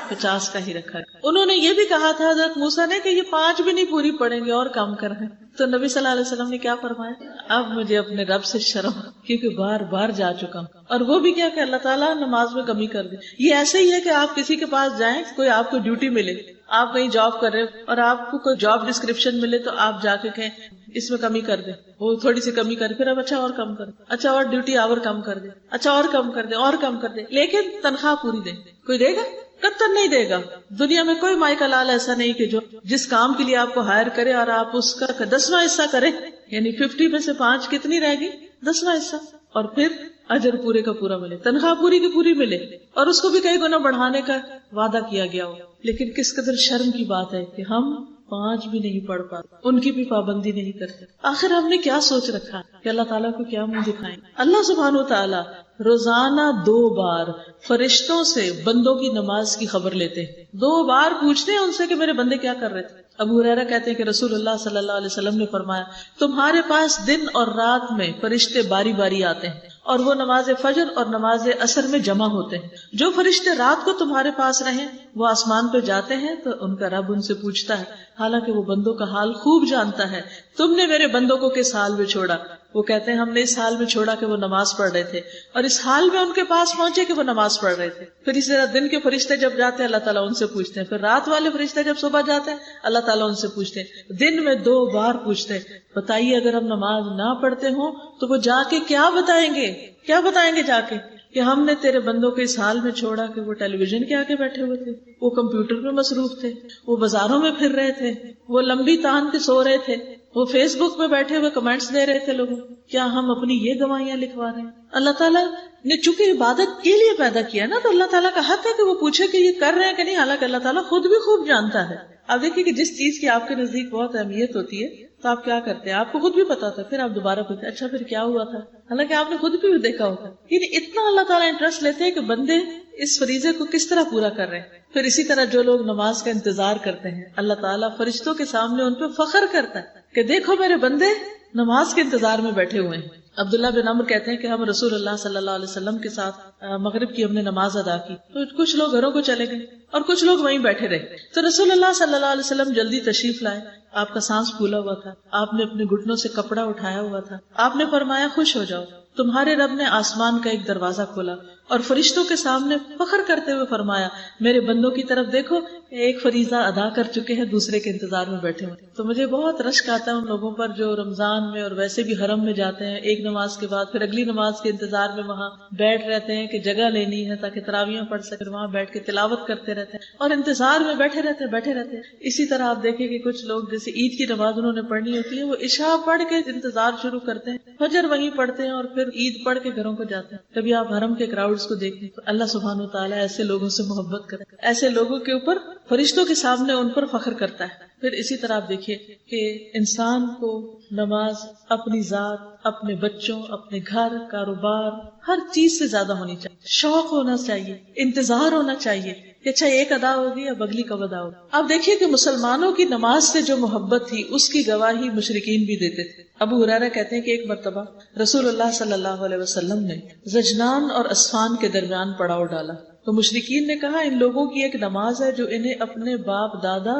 50 کا ہی رکھا گیا۔ انہوں نے یہ بھی کہا تھا حضرت موسیٰ نے کہ یہ 5 بھی نہیں پوری پڑیں گے اور کم کریں، تو نبی صلی اللہ علیہ وسلم نے کیا فرمایا؟ اب مجھے اپنے رب سے شرم، کیونکہ بار بار جا چکا ہوں۔ اور وہ بھی کیا کہ اللہ تعالیٰ نماز میں کمی کر دے۔ یہ ایسے ہی ہے کہ آپ کسی کے پاس جائیں، کوئی آپ کو ڈیوٹی ملے، آپ کہیں جاب کر رہے اور آپ کو کوئی جاب ڈسکرپشن ملے، تو آپ جا کے کہیں اس میں کمی کر دیں، وہ تھوڑی سی کمی کر، پھر اب اچھا اور کم کر، اچھا اور ڈیوٹی آور کم کر دیں، اچھا اور کم کر دیں، اور کم کر دیں، لیکن تنخواہ پوری دیں۔ کوئی دے گا؟ قطعاً نہیں دے گا۔ دنیا میں کوئی مائی کا لال ایسا نہیں کہ جو جس کام کے لیے آپ کو ہائر کرے اور آپ اس کا 10واں حصہ کریں، یعنی 50 میں سے 5 کتنی رہے گی؟ 10واں حصہ، اور پھر اجر پورے کا پورا ملے، تنخواہ پوری کی پوری ملے، اور اس کو بھی کئی گنا بڑھانے کا وعدہ کیا گیا ہو۔ لیکن کس قدر شرم کی بات ہے کہ ہم 5 بھی نہیں پڑھ پاتے، ان کی بھی پابندی نہیں کرتے۔ آخر ہم نے کیا سوچ رکھا ہے کہ اللہ تعالیٰ کو کیا منہ دکھائیں؟ اللہ سبحانہ وتعالیٰ روزانہ 2 بار فرشتوں سے بندوں کی نماز کی خبر لیتے ہیں، 2 بار پوچھتے ہیں ان سے کہ میرے بندے کیا کر رہے تھے۔ ابو ہریرہ کہتے ہیں کہ رسول اللہ صلی اللہ علیہ وسلم نے فرمایا تمہارے پاس دن اور رات میں فرشتے باری باری آتے ہیں، اور وہ نماز فجر اور نماز عصر میں جمع ہوتے ہیں۔ جو فرشتے رات کو تمہارے پاس رہیں وہ آسمان پہ جاتے ہیں تو ان کا رب ان سے پوچھتا ہے، حالانکہ وہ بندوں کا حال خوب جانتا ہے، تم نے میرے بندوں کو کس حال میں چھوڑا؟ وہ کہتے ہیں ہم نے اس حال میں چھوڑا کہ وہ نماز پڑھ رہے تھے، اور اس حال میں ان کے پاس پہنچے کہ وہ نماز پڑھ رہے تھے۔ پھر اسی طرح دن کے فرشتے جب جاتے ہیں اللہ تعالیٰ ان سے پوچھتے ہیں، پھر رات والے فرشتے جب صبح جاتے ہیں اللہ تعالیٰ ان سے پوچھتے ہیں، دن میں 2 بار پوچھتے ہیں۔ بتائیے اگر ہم نماز نہ پڑھتے ہوں تو وہ جا کے کیا بتائیں گے؟ کیا بتائیں گے جا کے کہ ہم نے تیرے بندوں کو اس حال میں چھوڑا کہ وہ ٹیلی ویژن کے آگے بیٹھے ہوئے تھے، وہ کمپیوٹر میں مصروف تھے، وہ بازاروں میں پھر رہے تھے، وہ لمبی تان کے سو رہے تھے، وہ فیس بک میں بیٹھے ہوئے کمنٹس دے رہے تھے لوگوں۔ کیا ہم اپنی یہ گواہیاں لکھوا رہے ہیں؟ اللہ تعالیٰ نے چونکہ عبادت کے لیے پیدا کیا نا، تو اللہ تعالیٰ کا حق ہے کہ وہ پوچھے کہ یہ کر رہے ہیں کہ نہیں، حالانکہ اللہ تعالیٰ خود بھی خوب جانتا ہے۔ آپ دیکھیے کہ جس چیز کی آپ کے نزدیک بہت اہمیت ہوتی ہے تو آپ کیا کرتے ہیں، آپ کو خود بھی پتا تھا، پھر آپ دوبارہ پوچھتے ہیں اچھا پھر کیا ہوا تھا، حالانکہ آپ نے خود بھی دیکھا ہوتا ہے۔ یعنی اتنا اللہ تعالیٰ انٹرسٹ لیتے ہیں کہ بندے اس فریضے کو کس طرح پورا کر رہے ہیں۔ پھر اسی طرح جو لوگ نماز کا انتظار کرتے ہیں اللہ تعالیٰ فرشتوں کے سامنے ان پہ فخر کرتا ہے کہ دیکھو میرے بندے نماز کے انتظار میں بیٹھے ہوئے ہیں۔ عبداللہ بن عمر کہتے ہیں کہ ہم رسول اللہ صلی اللہ علیہ وسلم کے ساتھ مغرب کی ہم نے نماز ادا کی، تو کچھ لوگ گھروں کو چلے گئے اور کچھ لوگ وہیں بیٹھے رہے، تو رسول اللہ صلی اللہ علیہ وسلم جلدی تشریف لائے۔ آپ کا سانس پھولا ہوا تھا، آپ نے اپنے گھٹنوں سے کپڑا اٹھایا ہوا تھا، آپ نے فرمایا خوش ہو جاؤ، تمہارے رب نے آسمان کا ایک دروازہ کھولا اور فرشتوں کے سامنے فخر کرتے ہوئے فرمایا میرے بندوں کی طرف دیکھو، ایک فریضہ ادا کر چکے ہیں، دوسرے کے انتظار میں بیٹھے ہوئے. تو مجھے بہت رشک آتا ہے ان لوگوں پر جو رمضان میں اور ویسے بھی حرم میں جاتے ہیں، ایک نماز کے بعد پھر اگلی نماز کے انتظار میں وہاں بیٹھ رہتے ہیں کہ جگہ لینی ہے تاکہ تراویحیں پڑھ سکے، وہاں بیٹھ کے تلاوت کرتے رہتے ہیں اور انتظار میں بیٹھے رہتے ہیں. اسی طرح آپ دیکھیں کہ کچھ لوگ جیسے عید کی نماز انہوں نے پڑھنی ہوتی ہے، وہ عشاء پڑھ کے انتظار شروع کرتے ہیں، فجر وہیں پڑھتے ہیں اور پھر عید پڑھ کے گھروں کو جاتے ہیں. کبھی آپ حرم کے کراؤڈز کو دیکھیں تو اللہ سبحانہ و تعالیٰ ایسے لوگوں سے محبت کرے، ایسے لوگوں کے اوپر فرشتوں کے سامنے ان پر فخر کرتا ہے. پھر اسی طرح آپ دیکھیے کہ انسان کو نماز اپنی ذات، اپنے بچوں، اپنے گھر، کاروبار، ہر چیز سے زیادہ ہونی چاہیے. شوق ہونا چاہیے، انتظار ہونا چاہیے کہ اچھا ایک ادا ہوگی یا اگلی کب ادا ہوگی. آپ دیکھیے کہ مسلمانوں کی نماز سے جو محبت تھی اس کی گواہی مشرکین بھی دیتے تھے. ابو ہریرہ کہتے ہیں کہ ایک مرتبہ رسول اللہ صلی اللہ علیہ وسلم نے زجنان اور اسفان کے درمیان پڑاؤ ڈالا تو مشرکین نے کہا ان لوگوں کی ایک نماز ہے جو انہیں اپنے باپ دادا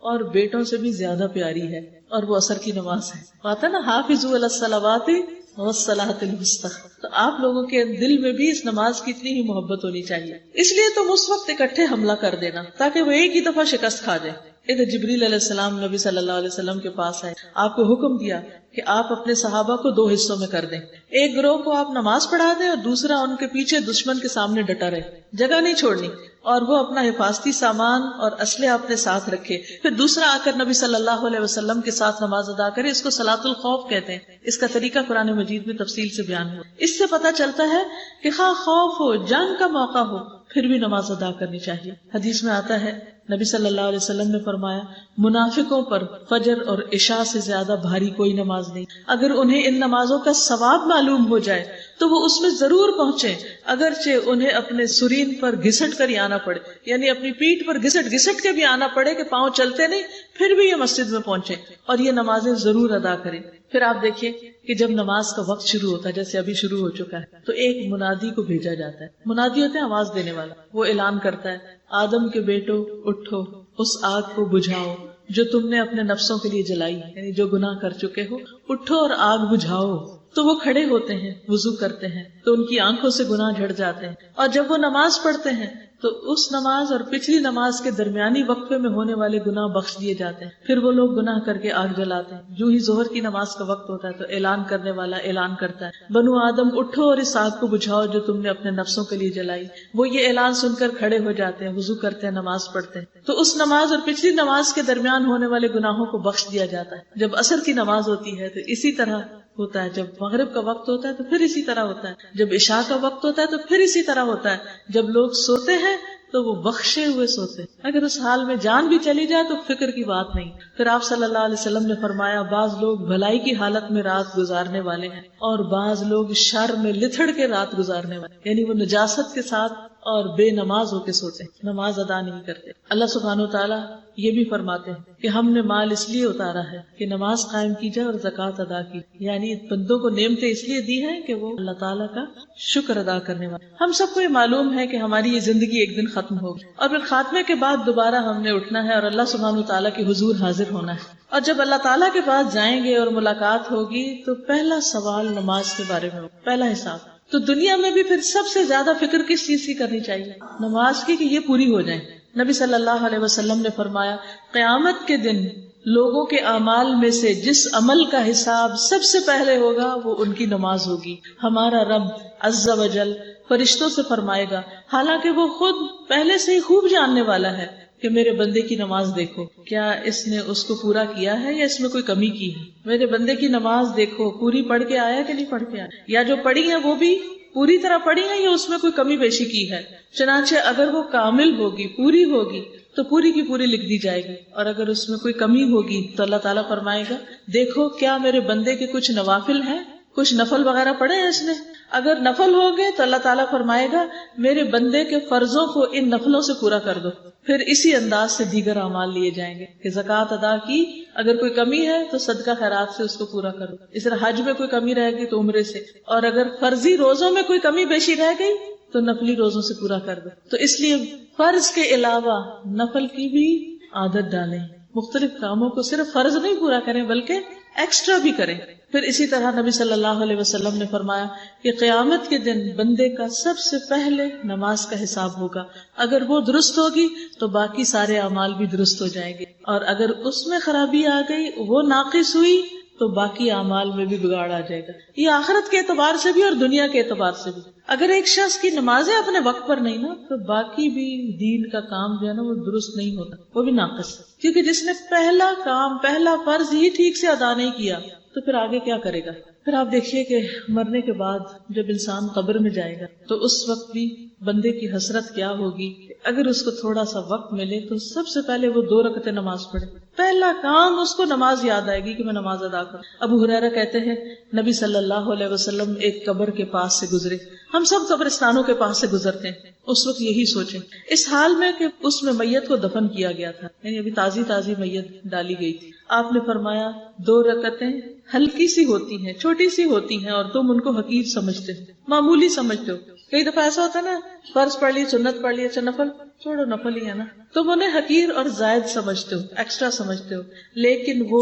اور بیٹوں سے بھی زیادہ پیاری ہے، اور وہ عصر کی نماز ہے. آتا نا حافظوا علی الصلوات والصلاۃ الوسطی. تو آپ لوگوں کے دل میں بھی اس نماز کی اتنی ہی محبت ہونی چاہیے. اس لیے تم اس وقت اکٹھے حملہ کر دینا تاکہ وہ ایک ہی دفعہ شکست کھا جائے. ادھر جبریل علیہ السلام نبی صلی اللہ علیہ وسلم کے پاس آئے، آپ کو حکم دیا کہ آپ اپنے صحابہ کو 2 حصوں میں کر دیں. ایک گروہ کو آپ نماز پڑھا دیں اور دوسرا ان کے پیچھے دشمن کے سامنے ڈٹا رہے، جگہ نہیں چھوڑنی، اور وہ اپنا حفاظتی سامان اور اسلحہ اپنے ساتھ رکھے. پھر دوسرا آ کر نبی صلی اللہ علیہ وسلم کے ساتھ نماز ادا کرے. اس کو صلاۃ الخوف کہتے ہیں. اس کا طریقہ قرآن مجید میں تفصیل سے بیان ہوا. اس سے پتہ چلتا ہے کہ خواہ خوف ہو، جنگ کا موقع ہو، پھر بھی نماز ادا کرنی چاہیے. حدیث میں آتا ہے نبی صلی اللہ علیہ وسلم نے فرمایا منافقوں پر فجر اور عشاء سے زیادہ بھاری کوئی نماز نہیں. اگر انہیں ان نمازوں کا ثواب معلوم ہو جائے تو وہ اس میں ضرور پہنچے، اگرچہ انہیں اپنے سرین پر گھسٹ کر ہی آنا پڑے، یعنی اپنی پیٹھ پر گھسٹ کے بھی آنا پڑے کہ پاؤں چلتے نہیں، پھر بھی یہ مسجد میں پہنچے اور یہ نمازیں ضرور ادا کریں. پھر آپ دیکھیے کہ جب نماز کا وقت شروع ہوتا ہے، جیسے ابھی شروع ہو چکا ہے، تو ایک منادی کو بھیجا جاتا ہے. منادی ہوتا ہے آواز دینے والا. وہ اعلان کرتا ہے آدم کے بیٹو اٹھو، اس آگ کو بجھاؤ جو تم نے اپنے نفسوں کے لیے جلائی، یعنی جو گناہ کر چکے ہو، اٹھو اور آگ بجھاؤ. تو وہ کھڑے ہوتے ہیں، وضو کرتے ہیں تو ان کی آنکھوں سے گناہ جھڑ جاتے ہیں. اور جب وہ نماز پڑھتے ہیں تو اس نماز اور پچھلی نماز کے درمیانی وقفے میں ہونے والے گناہ بخش دیے جاتے ہیں. پھر وہ لوگ گناہ کر کے آگ جلاتے ہیں. جو ہی ظہر کی نماز کا وقت ہوتا ہے تو اعلان کرنے والا اعلان کرتا ہے بنو آدم اٹھو اور اس آگ کو بجھاؤ جو تم نے اپنے نفسوں کے لیے جلائی. وہ یہ اعلان سن کر کھڑے ہو جاتے ہیں، وضو کرتے ہیں، نماز پڑھتے ہیں. تو اس نماز اور پچھلی نماز کے درمیان ہونے والے گناہوں کو بخش دیا جاتا ہے. جب عصر کی نماز ہوتی ہے تو اسی طرح ہوتا ہے. جب مغرب کا وقت ہوتا ہے تو پھر اسی طرح ہوتا ہے. جب عشاء کا وقت ہوتا ہے تو پھر اسی طرح ہوتا ہے. جب لوگ سوتے ہیں تو وہ بخشے ہوئے سوتے. اگر اس حال میں جان بھی چلی جائے تو فکر کی بات نہیں. پھر آپ صلی اللہ علیہ وسلم نے فرمایا بعض لوگ بھلائی کی حالت میں رات گزارنے والے ہیں اور بعض لوگ شر میں لتھڑ کے رات گزارنے والے، یعنی وہ نجاست کے ساتھ اور بے نماز ہو کے سوتے، نماز ادا نہیں کرتے. اللہ سبحانہ و تعالیٰ یہ بھی فرماتے ہیں کہ ہم نے مال اس لیے اتارا ہے کہ نماز قائم کی جائے اور زکوٰۃ ادا کی، یعنی بندوں کو نعمتیں اس لیے دی ہیں کہ وہ اللہ تعالیٰ کا شکر ادا کرنے والے. ہم سب کو یہ معلوم ہے کہ ہماری یہ زندگی ایک دن ختم ہوگی اور پھر خاتمے کے بعد دوبارہ ہم نے اٹھنا ہے اور اللہ سبحانہ و تعالیٰ کے حضور حاضر ہونا ہے. اور جب اللہ تعالیٰ کے پاس جائیں گے اور ملاقات ہوگی تو پہلا سوال نماز کے بارے میں ہوگا، پہلا حساب. تو دنیا میں بھی پھر سب سے زیادہ فکر کس چیز کی کرنی چاہیے؟ نماز کی، کہ یہ پوری ہو جائے. نبی صلی اللہ علیہ وسلم نے فرمایا قیامت کے دن لوگوں کے اعمال میں سے جس عمل کا حساب سب سے پہلے ہوگا وہ ان کی نماز ہوگی. ہمارا رب عز و جل فرشتوں سے فرمائے گا، حالانکہ وہ خود پہلے سے ہی خوب جاننے والا ہے کہ میرے بندے کی نماز دیکھو، کیا اس نے اس کو پورا کیا ہے یا اس میں کوئی کمی کی ہے. میرے بندے کی نماز دیکھو، پوری پڑھ کے آیا کہ نہیں پڑھ کے آیا، یا جو پڑھی ہے وہ بھی پوری طرح پڑھی ہے یا اس میں کوئی کمی بیشی کی ہے. چنانچہ اگر وہ کامل ہوگی، پوری ہوگی تو پوری کی پوری لکھ دی جائے گی، اور اگر اس میں کوئی کمی ہوگی تو اللہ تعالیٰ فرمائے گا دیکھو کیا میرے بندے کے کچھ نوافل ہیں، کچھ نفل وغیرہ پڑھے ہیں اس نے. اگر نفل ہو گئے تو اللہ تعالیٰ فرمائے گا میرے بندے کے فرضوں کو ان نفلوں سے پورا کر دو. پھر اسی انداز سے دیگر اعمال لیے جائیں گے کہ زکوٰۃ ادا کی، اگر کوئی کمی ہے تو صدقہ خیرات سے اس کو پورا کرو. اس طرح حج میں کوئی کمی رہ گئی تو عمرے سے، اور اگر فرضی روزوں میں کوئی کمی بیشی رہ گئی تو نفلی روزوں سے پورا کر دو. تو اس لیے فرض کے علاوہ نفل کی بھی عادت ڈالیں. مختلف کاموں کو صرف فرض نہیں پورا کریں بلکہ ایکسٹرا بھی کریں. پھر اسی طرح نبی صلی اللہ علیہ وسلم نے فرمایا کہ قیامت کے دن بندے کا سب سے پہلے نماز کا حساب ہوگا. اگر وہ درست ہوگی تو باقی سارے اعمال بھی درست ہو جائیں گے، اور اگر اس میں خرابی آ گئی، وہ ناقص ہوئی، تو باقی اعمال میں بھی بگاڑ آ جائے گا. یہ آخرت کے اعتبار سے بھی اور دنیا کے اعتبار سے بھی. اگر ایک شخص کی نمازیں اپنے وقت پر نہیں نا، تو باقی بھی دین کا کام جو ہے نا وہ درست نہیں ہوتا، وہ بھی ناقص ہے. کیونکہ جس نے پہلا کام، پہلا فرض ہی ٹھیک سے ادا نہیں کیا تو پھر آگے کیا کرے گا؟ پھر آپ دیکھیے کہ مرنے کے بعد جب انسان قبر میں جائے گا تو اس وقت بھی بندے کی حسرت کیا ہوگی. اگر اس کو تھوڑا سا وقت ملے تو سب سے پہلے وہ 2 رکعتیں نماز پڑھے. پہلا کام اس کو نماز یاد آئے گی کہ میں نماز ادا کروں. ابو ہریرہ کہتے ہیں نبی صلی اللہ علیہ وسلم ایک قبر کے پاس سے گزرے. ہم سب قبرستانوں کے پاس سے گزرتے ہیں، اس وقت یہی سوچیں، اس حال میں کہ اس میں میت کو دفن کیا گیا تھا، یعنی ابھی تازی میت ڈالی گئی تھی. آپ نے فرمایا 2 رکعتیں ہلکی سی ہوتی ہیں، چھوٹی سی ہوتی ہیں، اور تم ان کو حقیر سمجھتے ہو، معمولی سمجھتے ہو. کئی دفعہ ایسا ہوتا ہے نا، فرض پڑھ لی، سنت پڑھ لی، اچھا نفل چھوڑو، نفل ہی ہے نا، تم انہیں حقیر اور زائد سمجھتے ہو، ایکسٹرا سمجھتے ہو. لیکن وہ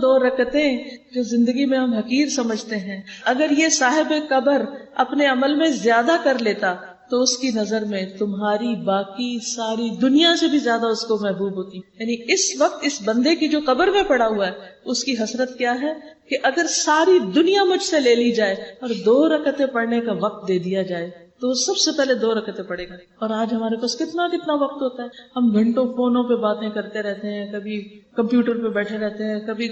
2 رکعتیں جو زندگی میں ہم حقیر سمجھتے ہیں، اگر یہ صاحب قبر اپنے عمل میں زیادہ کر لیتا تو اس کی نظر میں تمہاری باقی ساری دنیا سے بھی زیادہ اس کو محبوب ہوتی. یعنی اس وقت اس بندے کی جو قبر میں پڑا ہوا ہے اس کی حسرت کیا ہے کہ اگر ساری دنیا مجھ سے لے لی جائے اور 2 رکعتیں پڑھنے کا وقت دے دیا جائے تو سب سے پہلے 2 رکعتیں پڑھے گا. اور آج ہمارے پاس کتنا وقت ہوتا ہے، ہم گھنٹوں فونوں پہ باتیں کرتے رہتے ہیں، کبھی کمپیوٹر پہ بیٹھے رہتے ہیں، کبھی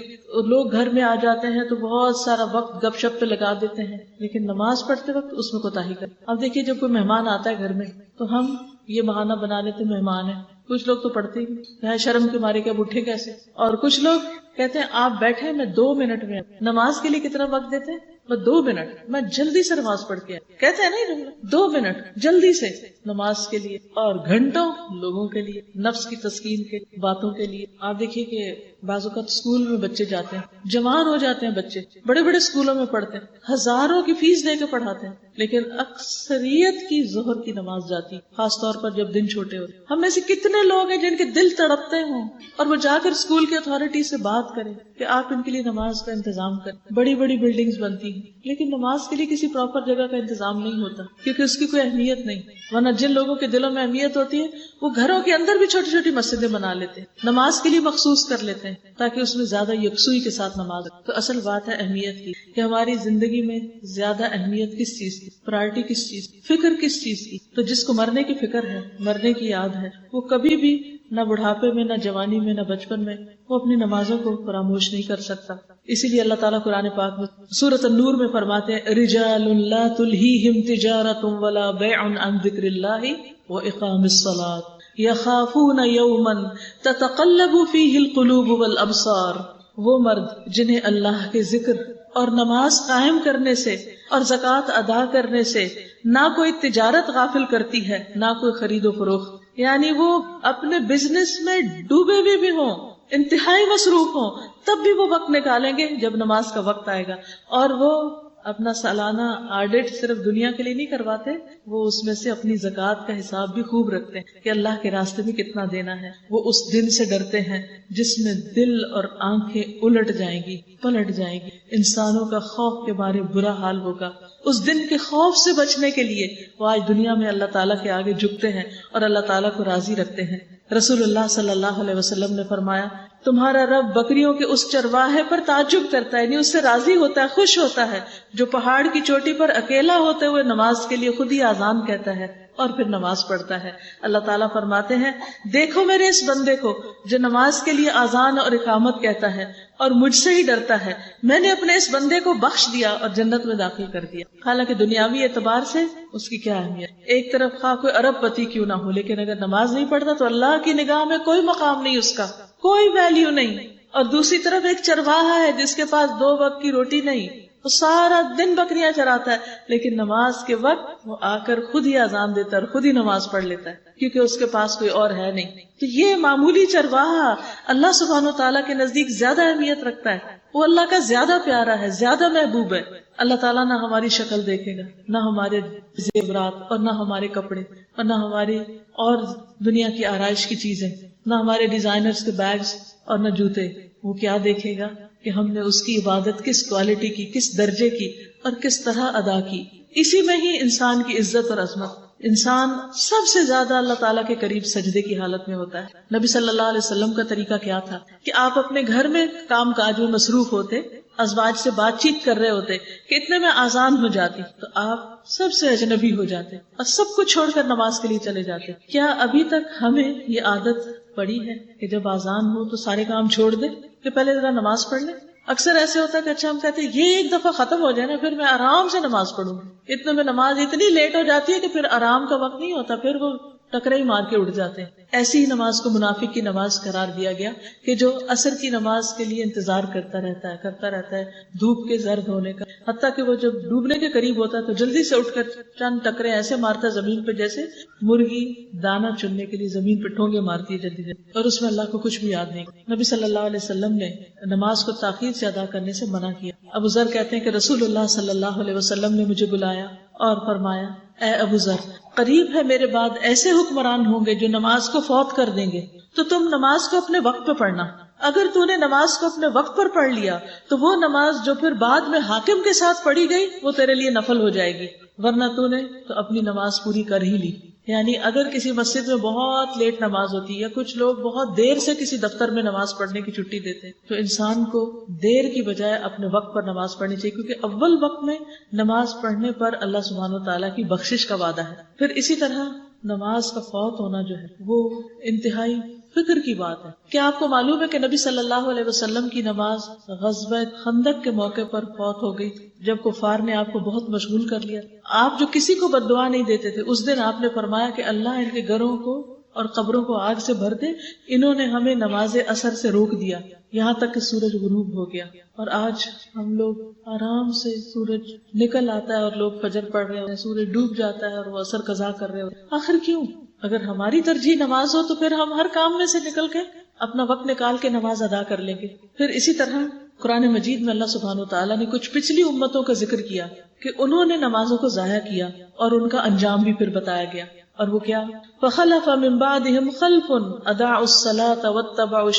لوگ گھر میں آ جاتے ہیں تو بہت سارا وقت گپ شپ پہ لگا دیتے ہیں، لیکن نماز پڑھتے وقت اس میں کوتاہی کرتے. اب دیکھیے جب کوئی مہمان آتا ہے گھر میں تو ہم یہ بہانہ بنا لیتے مہمان ہے. کچھ لوگ تو پڑھتے ہی شرم کے مارے کہ اب اٹھے کیسے، اور کچھ لوگ کہتے ہیں آپ بیٹھے میں 2 منٹ میں. نماز کے لیے کتنا وقت دیتے ہیں؟ میں 2 منٹ، میں جلدی سے نماز پڑھ کے کہتے ہیں نہیں 2 منٹ جلدی سے نماز کے لیے، اور گھنٹوں لوگوں کے لیے، نفس کی تسکین کے باتوں کے لیے. آپ دیکھیے کہ بعض اوقات اسکول میں بچے جاتے ہیں، جوان ہو جاتے ہیں بچے، بڑے بڑے اسکولوں میں پڑھتے ہیں، ہزاروں کی فیس دے کے پڑھاتے ہیں، لیکن اکثریت کی ظہر کی نماز جاتی، خاص طور پر جب دن چھوٹے ہوتے. ہم میں سے کتنے لوگ ہیں جن کے دل تڑپتے ہوں اور وہ جا کر اسکول کی اتھارٹی سے بات کریں کہ آپ ان کے لیے نماز کا انتظام کریں. بڑی بڑی بلڈنگز بنتی ہیں لیکن نماز کے لیے کسی پراپر جگہ کا انتظام نہیں ہوتا کیونکہ اس کی کوئی اہمیت نہیں. ورنہ جن لوگوں کے دلوں میں اہمیت ہوتی ہے وہ گھروں کے اندر بھی چھوٹی چھوٹی مسجدیں بنا لیتے ہیں، نماز کے لیے مخصوص کر لیتے ہیں تاکہ اس میں زیادہ یکسوئی کے ساتھ نماز. تو اصل بات ہے اہمیت کی، کہ ہماری زندگی میں زیادہ اہمیت کس چیز کی، پرائرٹی کس چیز کی، فکر کس چیز کی. تو جس کو مرنے کی فکر ہے، مرنے کی یاد ہے، وہ کبھی بھی نہ بڑھاپے میں، نہ جوانی میں، نہ بچپن میں وہ اپنی نمازوں کو فراموش نہیں کر سکتا. اسی لیے اللہ تعالیٰ قرآن پاک میں سورۃ النور میں فرماتے ہیں رجال لا تلہیہم تجارۃ ولا بیع عن ذکر اللہ واقام الصلاۃ یخافون یوما تتقلب فیہ القلوب والابصار. وہ مرد جنہیں اللہ کے ذکر اور نماز قائم کرنے سے اور زکوٰۃ ادا کرنے سے نہ کوئی تجارت غافل کرتی ہے، نہ کوئی خرید و فروخت، یعنی وہ اپنے بزنس میں ڈوبے ہوئے بھی ہوں، انتہائی مصروف ہوں، تب بھی وہ وقت نکالیں گے جب نماز کا وقت آئے گا. اور وہ اپنا سالانہ آڈٹ صرف دنیا کے لیے نہیں کرواتے، وہ اس میں سے اپنی زکوٰۃ کا حساب بھی خوب رکھتے ہیں کہ اللہ کے راستے میں کتنا دینا ہے. وہ اس دن سے ڈرتے ہیں جس میں دل اور آنکھیں الٹ جائیں گی، پلٹ جائیں گی، انسانوں کا خوف کے مارے برا حال ہوگا. اس دن کے خوف سے بچنے کے لیے وہ آج دنیا میں اللہ تعالیٰ کے آگے جھکتے ہیں اور اللہ تعالیٰ کو راضی رکھتے ہیں. رسول اللہ صلی اللہ علیہ وسلم نے فرمایا تمہارا رب بکریوں کے اس چرواہے پر تعجب کرتا ہے، یعنی اس سے راضی ہوتا ہے، خوش ہوتا ہے جو پہاڑ کی چوٹی پر اکیلا ہوتے ہوئے نماز کے لیے خود ہی آذان کہتا ہے اور پھر نماز پڑھتا ہے. اللہ تعالیٰ فرماتے ہیں دیکھو میرے اس بندے کو جو نماز کے لیے آذان اور اقامت کہتا ہے اور مجھ سے ہی ڈرتا ہے، میں نے اپنے اس بندے کو بخش دیا اور جنت میں داخل کر دیا. حالانکہ دنیاوی اعتبار سے اس کی کیا اہمیت، ایک طرف خواہ کوئی ارب پتی کیوں نہ ہو، لیکن اگر نماز نہیں پڑھتا تو اللہ کی نگاہ میں کوئی مقام نہیں، اس کا کوئی ویلیو نہیں. اور دوسری طرف ایک چرواہا ہے جس کے پاس 2 وقت کی روٹی نہیں، وہ سارا دن بکریاں چراتا ہے، لیکن نماز کے وقت وہ آ کر خود ہی اذان دیتا ہے اور خود ہی نماز پڑھ لیتا ہے کیونکہ اس کے پاس کوئی اور ہے نہیں. تو یہ معمولی چرواہا اللہ سبحانہ وتعالیٰ کے نزدیک زیادہ اہمیت رکھتا ہے، وہ اللہ کا زیادہ پیارا ہے، زیادہ محبوب ہے. اللہ تعالیٰ نہ ہماری شکل دیکھے گا، نہ ہمارے زیورات اور نہ ہمارے کپڑے اور نہ ہماری اور دنیا کی آرائش کی چیزیں، نہ ہمارے ڈیزائنرز کے بیگز اور نہ جوتے. وہ کیا دیکھے گا کہ ہم نے اس کی عبادت کس کوالٹی کی، کس درجے کی اور کس طرح ادا کی. اسی میں ہی انسان کی عزت اور عظمت. انسان سب سے زیادہ اللہ تعالیٰ کے قریب سجدے کی حالت میں ہوتا ہے. نبی صلی اللہ علیہ وسلم کا طریقہ کیا تھا کہ آپ اپنے گھر میں کام کاج میں مصروف ہوتے، ازواج سے بات چیت کر رہے ہوتے کہ اتنے میں آذان ہو جاتی تو آپ سب سے اجنبی ہو جاتے اور سب کچھ چھوڑ کر نماز کے لیے چلے جاتے. کیا ابھی تک ہمیں یہ عادت پڑی ہے کہ جب آذان ہو تو سارے کام چھوڑ دیں کہ پہلے ذرا نماز پڑھ لیں؟ اکثر ایسے ہوتا ہے کہ اچھا ہم کہتے ہیں یہ ایک دفعہ ختم ہو جائے نا پھر میں آرام سے نماز پڑھوں گی. اتنے میں نماز اتنی لیٹ ہو جاتی ہے کہ پھر آرام کا وقت نہیں ہوتا، پھر وہ ٹکرے ہی مار کے اٹھ جاتے ہیں. ایسی ہی نماز کو منافق کی نماز قرار دیا گیا کہ جو عصر کی نماز کے لیے انتظار کرتا رہتا ہے دھوپ کے زرد ہونے کا، حتیٰ کہ وہ جب ڈوبنے کے قریب ہوتا ہے تو جلدی سے اٹھ کر چند ٹکرے ایسے مارتا ہے زمین پہ جیسے مرغی دانا چننے کے لیے زمین پہ ٹھونگے مارتی ہے جلدی جلدی، اور اس میں اللہ کو کچھ بھی یاد نہیں. نبی صلی اللہ علیہ وسلم نے نماز کو تاخیر سے ادا کرنے سے منع کیا. ابو ذر کہتے ہیں کہ رسول اللہ صلی اللہ علیہ وسلم نے مجھے بلایا اور فرمایا، اے ابو ذر، قریب ہے میرے بعد ایسے حکمران ہوں گے جو نماز کو فوت کر دیں گے، تو تم نماز کو اپنے وقت پہ پڑھنا. اگر تو نے نماز کو اپنے وقت پر پڑھ لیا تو وہ نماز جو پھر بعد میں حاکم کے ساتھ پڑھی گئی وہ تیرے لیے نفل ہو جائے گی، ورنہ تو نے تو اپنی نماز پوری کر ہی لی. یعنی اگر کسی مسجد میں بہت لیٹ نماز ہوتی ہے یا کچھ لوگ بہت دیر سے کسی دفتر میں نماز پڑھنے کی چھٹی دیتے ہیں تو انسان کو دیر کی بجائے اپنے وقت پر نماز پڑھنی چاہیے، کیونکہ اول وقت میں نماز پڑھنے پر اللہ سبحانہ و تعالیٰ کی بخشش کا وعدہ ہے. پھر اسی طرح نماز کا فوت ہونا جو ہے وہ انتہائی فکر کی بات ہے. کیا آپ کو معلوم ہے کہ نبی صلی اللہ علیہ وسلم کی نماز غزوہ خندق کے موقع پر فوت ہو گئی جب کفار نے آپ کو بہت مشغول کر لیا. آپ جو کسی کو بد دعا نہیں دیتے تھے، اس دن آپ نے فرمایا کہ اللہ ان کے گھروں کو اور قبروں کو آگ سے بھر دے، انہوں نے ہمیں نماز عصر سے روک دیا یہاں تک کہ سورج غروب ہو گیا. اور آج ہم لوگ آرام سے سورج نکل آتا ہے اور لوگ فجر پڑھ رہے ہیں، سورج ڈوب جاتا ہے اور وہ عصر قضا کر رہے ہوتے. آخر کیوں؟ اگر ہماری ترجیح نماز ہو تو پھر ہم ہر کام میں سے نکل کے اپنا وقت نکال کے نماز ادا کر لیں گے. پھر اسی طرح قرآن مجید میں اللہ سبحانہ و تعالیٰ نے کچھ پچھلی امتوں کا ذکر کیا کہ انہوں نے نمازوں کو ضائع کیا اور ان کا انجام بھی پھر بتایا گیا. اور وہ کیا؟ فَخَلَفَ مِن بَعْدِهِمْ خَلْفٌ أَضَاعُوا الصَّلَاةَ وَاتَّبَعُوا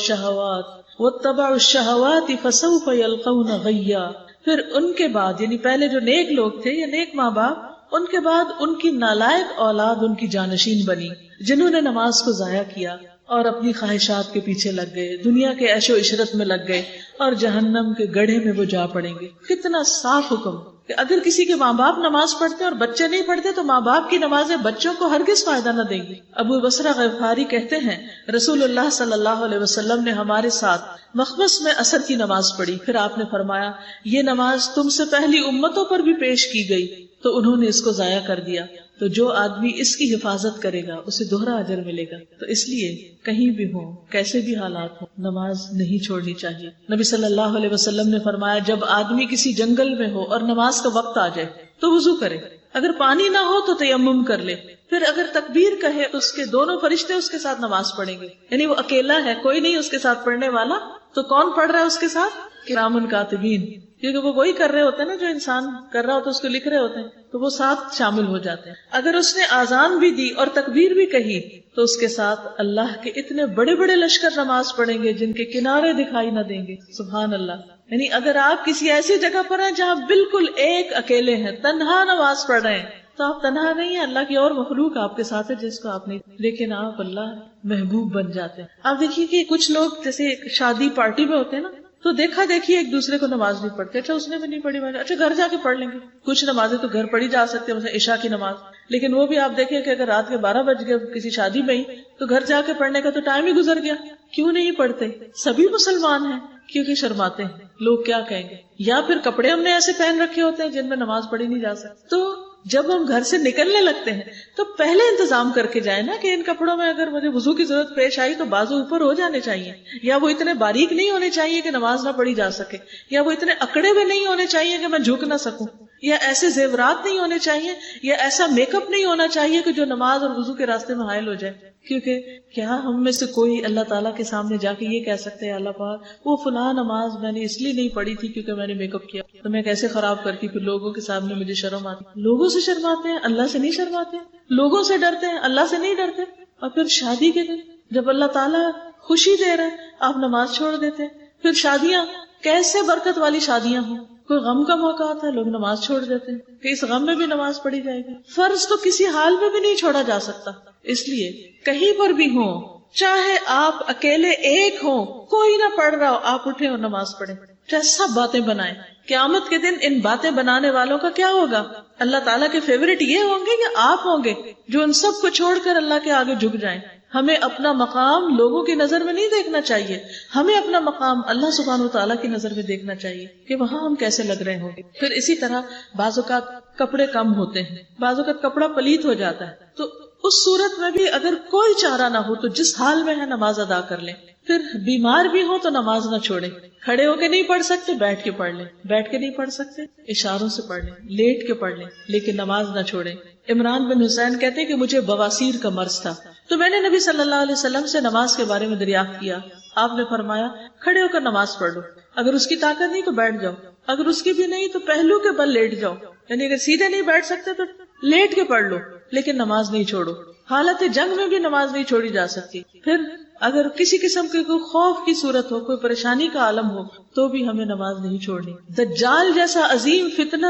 الشَّهَوَاتِ فَسَوْفَ يَلْقَوْنَ غَيًّا. پھر ان کے بعد یعنی پہلے جو نیک لوگ تھے یا نیک ماں باپ، ان کے بعد ان کی نالائق اولاد ان کی جانشین بنی جنہوں نے نماز کو ضائع کیا اور اپنی خواہشات کے پیچھے لگ گئے، دنیا کے عیش و عشرت میں لگ گئے اور جہنم کے گڑھے میں وہ جا پڑیں گے. کتنا صاف حکم کہ اگر کسی کے ماں باپ نماز پڑھتے اور بچے نہیں پڑھتے تو ماں باپ کی نمازیں بچوں کو ہرگز فائدہ نہ دیں گی. ابو بصرہ غفاری کہتے ہیں رسول اللہ صلی اللہ علیہ وسلم نے ہمارے ساتھ مخمس میں عصر کی نماز پڑھی، پھر آپ نے فرمایا یہ نماز تم سے پہلی امتوں پر بھی پیش کی گئی تو انہوں نے اس کو ضائع کر دیا، تو جو آدمی اس کی حفاظت کرے گا اسے دوہرا اجر ملے گا. تو اس لیے کہیں بھی ہو، کیسے بھی حالات ہو، نماز نہیں چھوڑنی چاہیے. نبی صلی اللہ علیہ وسلم نے فرمایا جب آدمی کسی جنگل میں ہو اور نماز کا وقت آ جائے تو وضو کرے، اگر پانی نہ ہو تو تیمم کر لے، پھر اگر تکبیر کہے تو اس کے دونوں فرشتے اس کے ساتھ نماز پڑھیں گے. یعنی وہ اکیلا ہے، کوئی نہیں اس کے ساتھ پڑھنے والا، تو کون پڑھ رہا ہے اس کے ساتھ؟ کرام کاتبین، کیونکہ وہ وہی کر رہے ہوتے ہیں نا جو انسان کر رہا ہوتا ہے، اس کو لکھ رہے ہوتے ہیں، تو وہ ساتھ شامل ہو جاتے ہیں. اگر اس نے آذان بھی دی اور تکبیر بھی کہی تو اس کے ساتھ اللہ کے اتنے بڑے بڑے لشکر نماز پڑھیں گے جن کے کنارے دکھائی نہ دیں گے. سبحان اللہ. یعنی اگر آپ کسی ایسی جگہ پر ہیں جہاں بالکل ایک اکیلے ہیں، تنہا نماز پڑھ رہے ہیں، تو آپ تنہا نہیں ہیں، اللہ کی اور مخلوق آپ کے ساتھ ہے جس کو آپ نے، لیکن آپ اللہ محبوب بن جاتے ہیں. آپ دیکھیے کہ کچھ لوگ جیسے شادی پارٹی میں ہوتے ہیں نا، تو دیکھا دیکھی ایک دوسرے کو نماز نہیں پڑھتے. اچھا اس نے بھی نہیں پڑھی، اچھا گھر جا کے پڑھ لیں گے. کچھ نمازیں تو گھر پڑھی جا سکتے ہیں، مثلا عشاء کی نماز، لیکن وہ بھی آپ دیکھیں کہ اگر رات کے 12 بج گئے کسی شادی میں ہی تو گھر جا کے پڑھنے کا تو ٹائم ہی گزر گیا. کیوں نہیں پڑھتے؟ سبھی مسلمان ہیں، کیونکہ شرماتے ہیں لوگ کیا کہیں گے، یا پھر کپڑے ہم نے ایسے پہن رکھے ہوتے ہیں جن میں نماز پڑھی نہیں جا سکتی. تو جب ہم گھر سے نکلنے لگتے ہیں تو پہلے انتظام کر کے جائیں نا کہ ان کپڑوں میں اگر مجھے وضو کی ضرورت پیش آئی تو بازو اوپر ہو جانے چاہیے، یا وہ اتنے باریک نہیں ہونے چاہیے کہ نماز نہ پڑھی جا سکے، یا وہ اتنے اکڑے ہوئے نہیں ہونے چاہیے کہ میں جھک نہ سکوں، یا ایسے زیورات نہیں ہونے چاہیے، یا ایسا میک اپ نہیں ہونا چاہیے کہ جو نماز اور وضو کے راستے میں حائل ہو جائے. کیونکہ کیا ہم میں سے کوئی اللہ تعالیٰ کے سامنے جا کے یہ کہہ سکتے ہیں اللہ پاک وہ فلاں نماز میں نے اس لیے نہیں پڑھی تھی کیونکہ میں نے میک اپ کیا، تو میں کیسے خراب کرتی، پھر لوگوں کے سامنے مجھے شرم آتی. لوگوں سے شرماتے ہیں، اللہ سے نہیں شرماتے. لوگوں سے ڈرتے ہیں، اللہ سے نہیں ڈرتے. اور پھر شادی کے دن جب اللہ تعالیٰ خوشی دے رہے ہیں آپ نماز چھوڑ دیتے ہیں. پھر شادیاں کیسے برکت والی شادیاں ہوں، کوئی غم کا موقع آتا ہے لوگ نماز چھوڑ دیتے ہیں کہ اس غم میں بھی نماز پڑھی جائے گی. فرض تو کسی حال میں بھی نہیں چھوڑا جا سکتا. اس لیے کہیں پر بھی ہوں، چاہے آپ اکیلے ایک ہوں، کوئی نہ پڑھ رہا ہو، آپ اٹھے اور نماز پڑھیں. چاہے سب باتیں بنائیں، قیامت کے دن ان باتیں بنانے والوں کا کیا ہوگا؟ اللہ تعالیٰ کے فیوریٹ یہ ہوں گے یا آپ ہوں گے جو ان سب کو چھوڑ کر اللہ کے آگے جھک جائیں؟ ہمیں اپنا مقام لوگوں کی نظر میں نہیں دیکھنا چاہیے، ہمیں اپنا مقام اللہ سبحانہ وتعالیٰ کی نظر میں دیکھنا چاہیے کہ وہاں ہم کیسے لگ رہے ہوں گے. پھر اسی طرح بعض اوقات کپڑے کم ہوتے ہیں، بعض اوقات کپڑا پلیت ہو جاتا ہے، تو اس صورت میں بھی اگر کوئی چارہ نہ ہو تو جس حال میں ہے نماز ادا کر لیں. پھر بیمار بھی ہو تو نماز نہ چھوڑیں، کھڑے ہو کے نہیں پڑھ سکتے بیٹھ کے پڑھ لیں، بیٹھ کے نہیں پڑھ سکتے اشاروں سے پڑھ لیں، لیٹ کے پڑھ لیں، لیکن نماز نہ چھوڑیں. عمران بن حسین کہتے ہیں کہ مجھے بواسیر کا مرض تھا، تو میں نے نبی صلی اللہ علیہ وسلم سے نماز کے بارے میں دریافت کیا. آپ نے فرمایا کھڑے ہو کر نماز پڑھ لو، اگر اس کی طاقت نہیں تو بیٹھ جاؤ، اگر اس کی بھی نہیں تو پہلو کے بل لیٹ جاؤ، یعنی اگر سیدھے نہیں بیٹھ سکتے تو لیٹ کے پڑھ لو، لیکن نماز نہیں چھوڑو. حالت جنگ میں بھی نماز نہیں چھوڑی جا سکتی. پھر اگر کسی قسم کے کوئی خوف کی صورت ہو، کوئی پریشانی کا عالم ہو، تو بھی ہمیں نماز نہیں چھوڑنی. دجال جیسا عظیم فتنہ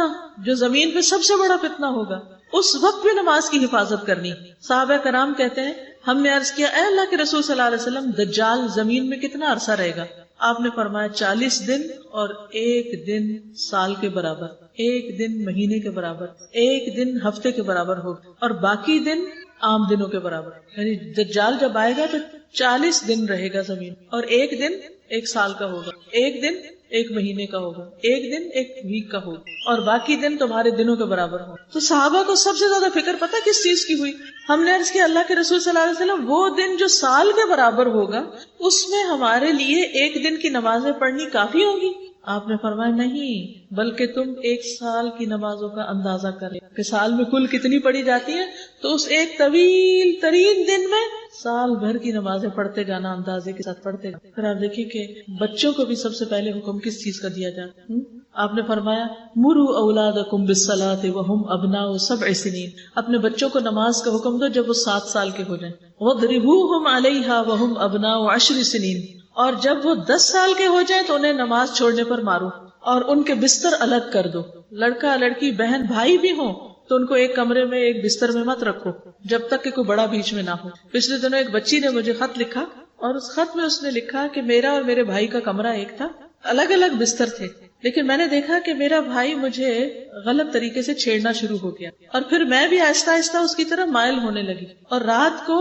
جو زمین پہ سب سے بڑا فتنہ ہوگا، اس وقت بھی نماز کی حفاظت کرنی. صحابہ کرام کہتے ہیں ہم نے عرض کیا اے اللہ کے رسول صلی اللہ علیہ وسلم دجال زمین میں کتنا عرصہ رہے گا؟ آپ نے فرمایا 40 دن اور 1 دن سال کے برابر، 1 دن مہینے کے برابر، 1 دن ہفتے کے برابر ہوگا، اور باقی دن عام دنوں کے برابر. یعنی دجال جب آئے گا تو 40 دن رہے گا زمین، اور 1 دن 1 سال کا ہوگا، 1 دن 1 مہینے کا ہوگا، 1 دن 1 ویک کا ہوگا، اور باقی دن تمہارے دنوں کے برابر ہو. تو صحابہ کو سب سے زیادہ فکر پتہ کس چیز کی ہوئی؟ ہم نے عرض کیا اللہ کے رسول صلی اللہ علیہ وسلم وہ دن جو سال کے برابر ہوگا اس میں ہمارے لیے 1 دن کی نمازیں پڑھنی کافی ہوگی. آپ نے فرمایا نہیں، بلکہ تم 1 سال کی نمازوں کا اندازہ کریں کہ سال میں کل کتنی پڑھی جاتی ہیں، تو اس ایک طویل ترین دن میں سال بھر کی نمازیں پڑھتے جانا، اندازے کے ساتھ پڑھتے جانا. پھر آپ دیکھیں کہ بچوں کو بھی سب سے پہلے حکم کس چیز کا دیا جاتا ہے؟ آپ نے فرمایا مروا اولادکم بالصلاۃ وہم ابناء 7 سنین، اپنے بچوں کو نماز کا حکم دو جب وہ 7 سال کے ہو جائیں. وضربوہم علیہا وہم ابناء 10 سنین، اور جب وہ 10 سال کے ہو جائیں تو انہیں نماز چھوڑنے پر مارو اور ان کے بستر الگ کر دو. لڑکا لڑکی بہن بھائی بھی ہوں تو ان کو ایک کمرے میں ایک بستر میں مت رکھو جب تک کہ کوئی بڑا بیچ میں نہ ہو. پچھلے دنوں ایک بچی نے مجھے خط لکھا اور اس خط میں اس نے لکھا کہ میرا اور میرے بھائی کا کمرہ ایک تھا، الگ الگ بستر تھے، لیکن میں نے دیکھا کہ میرا بھائی مجھے غلط طریقے سے چھیڑنا شروع ہو گیا، اور پھر میں بھی آہستہ آہستہ اس کی طرف مائل ہونے لگی، اور رات کو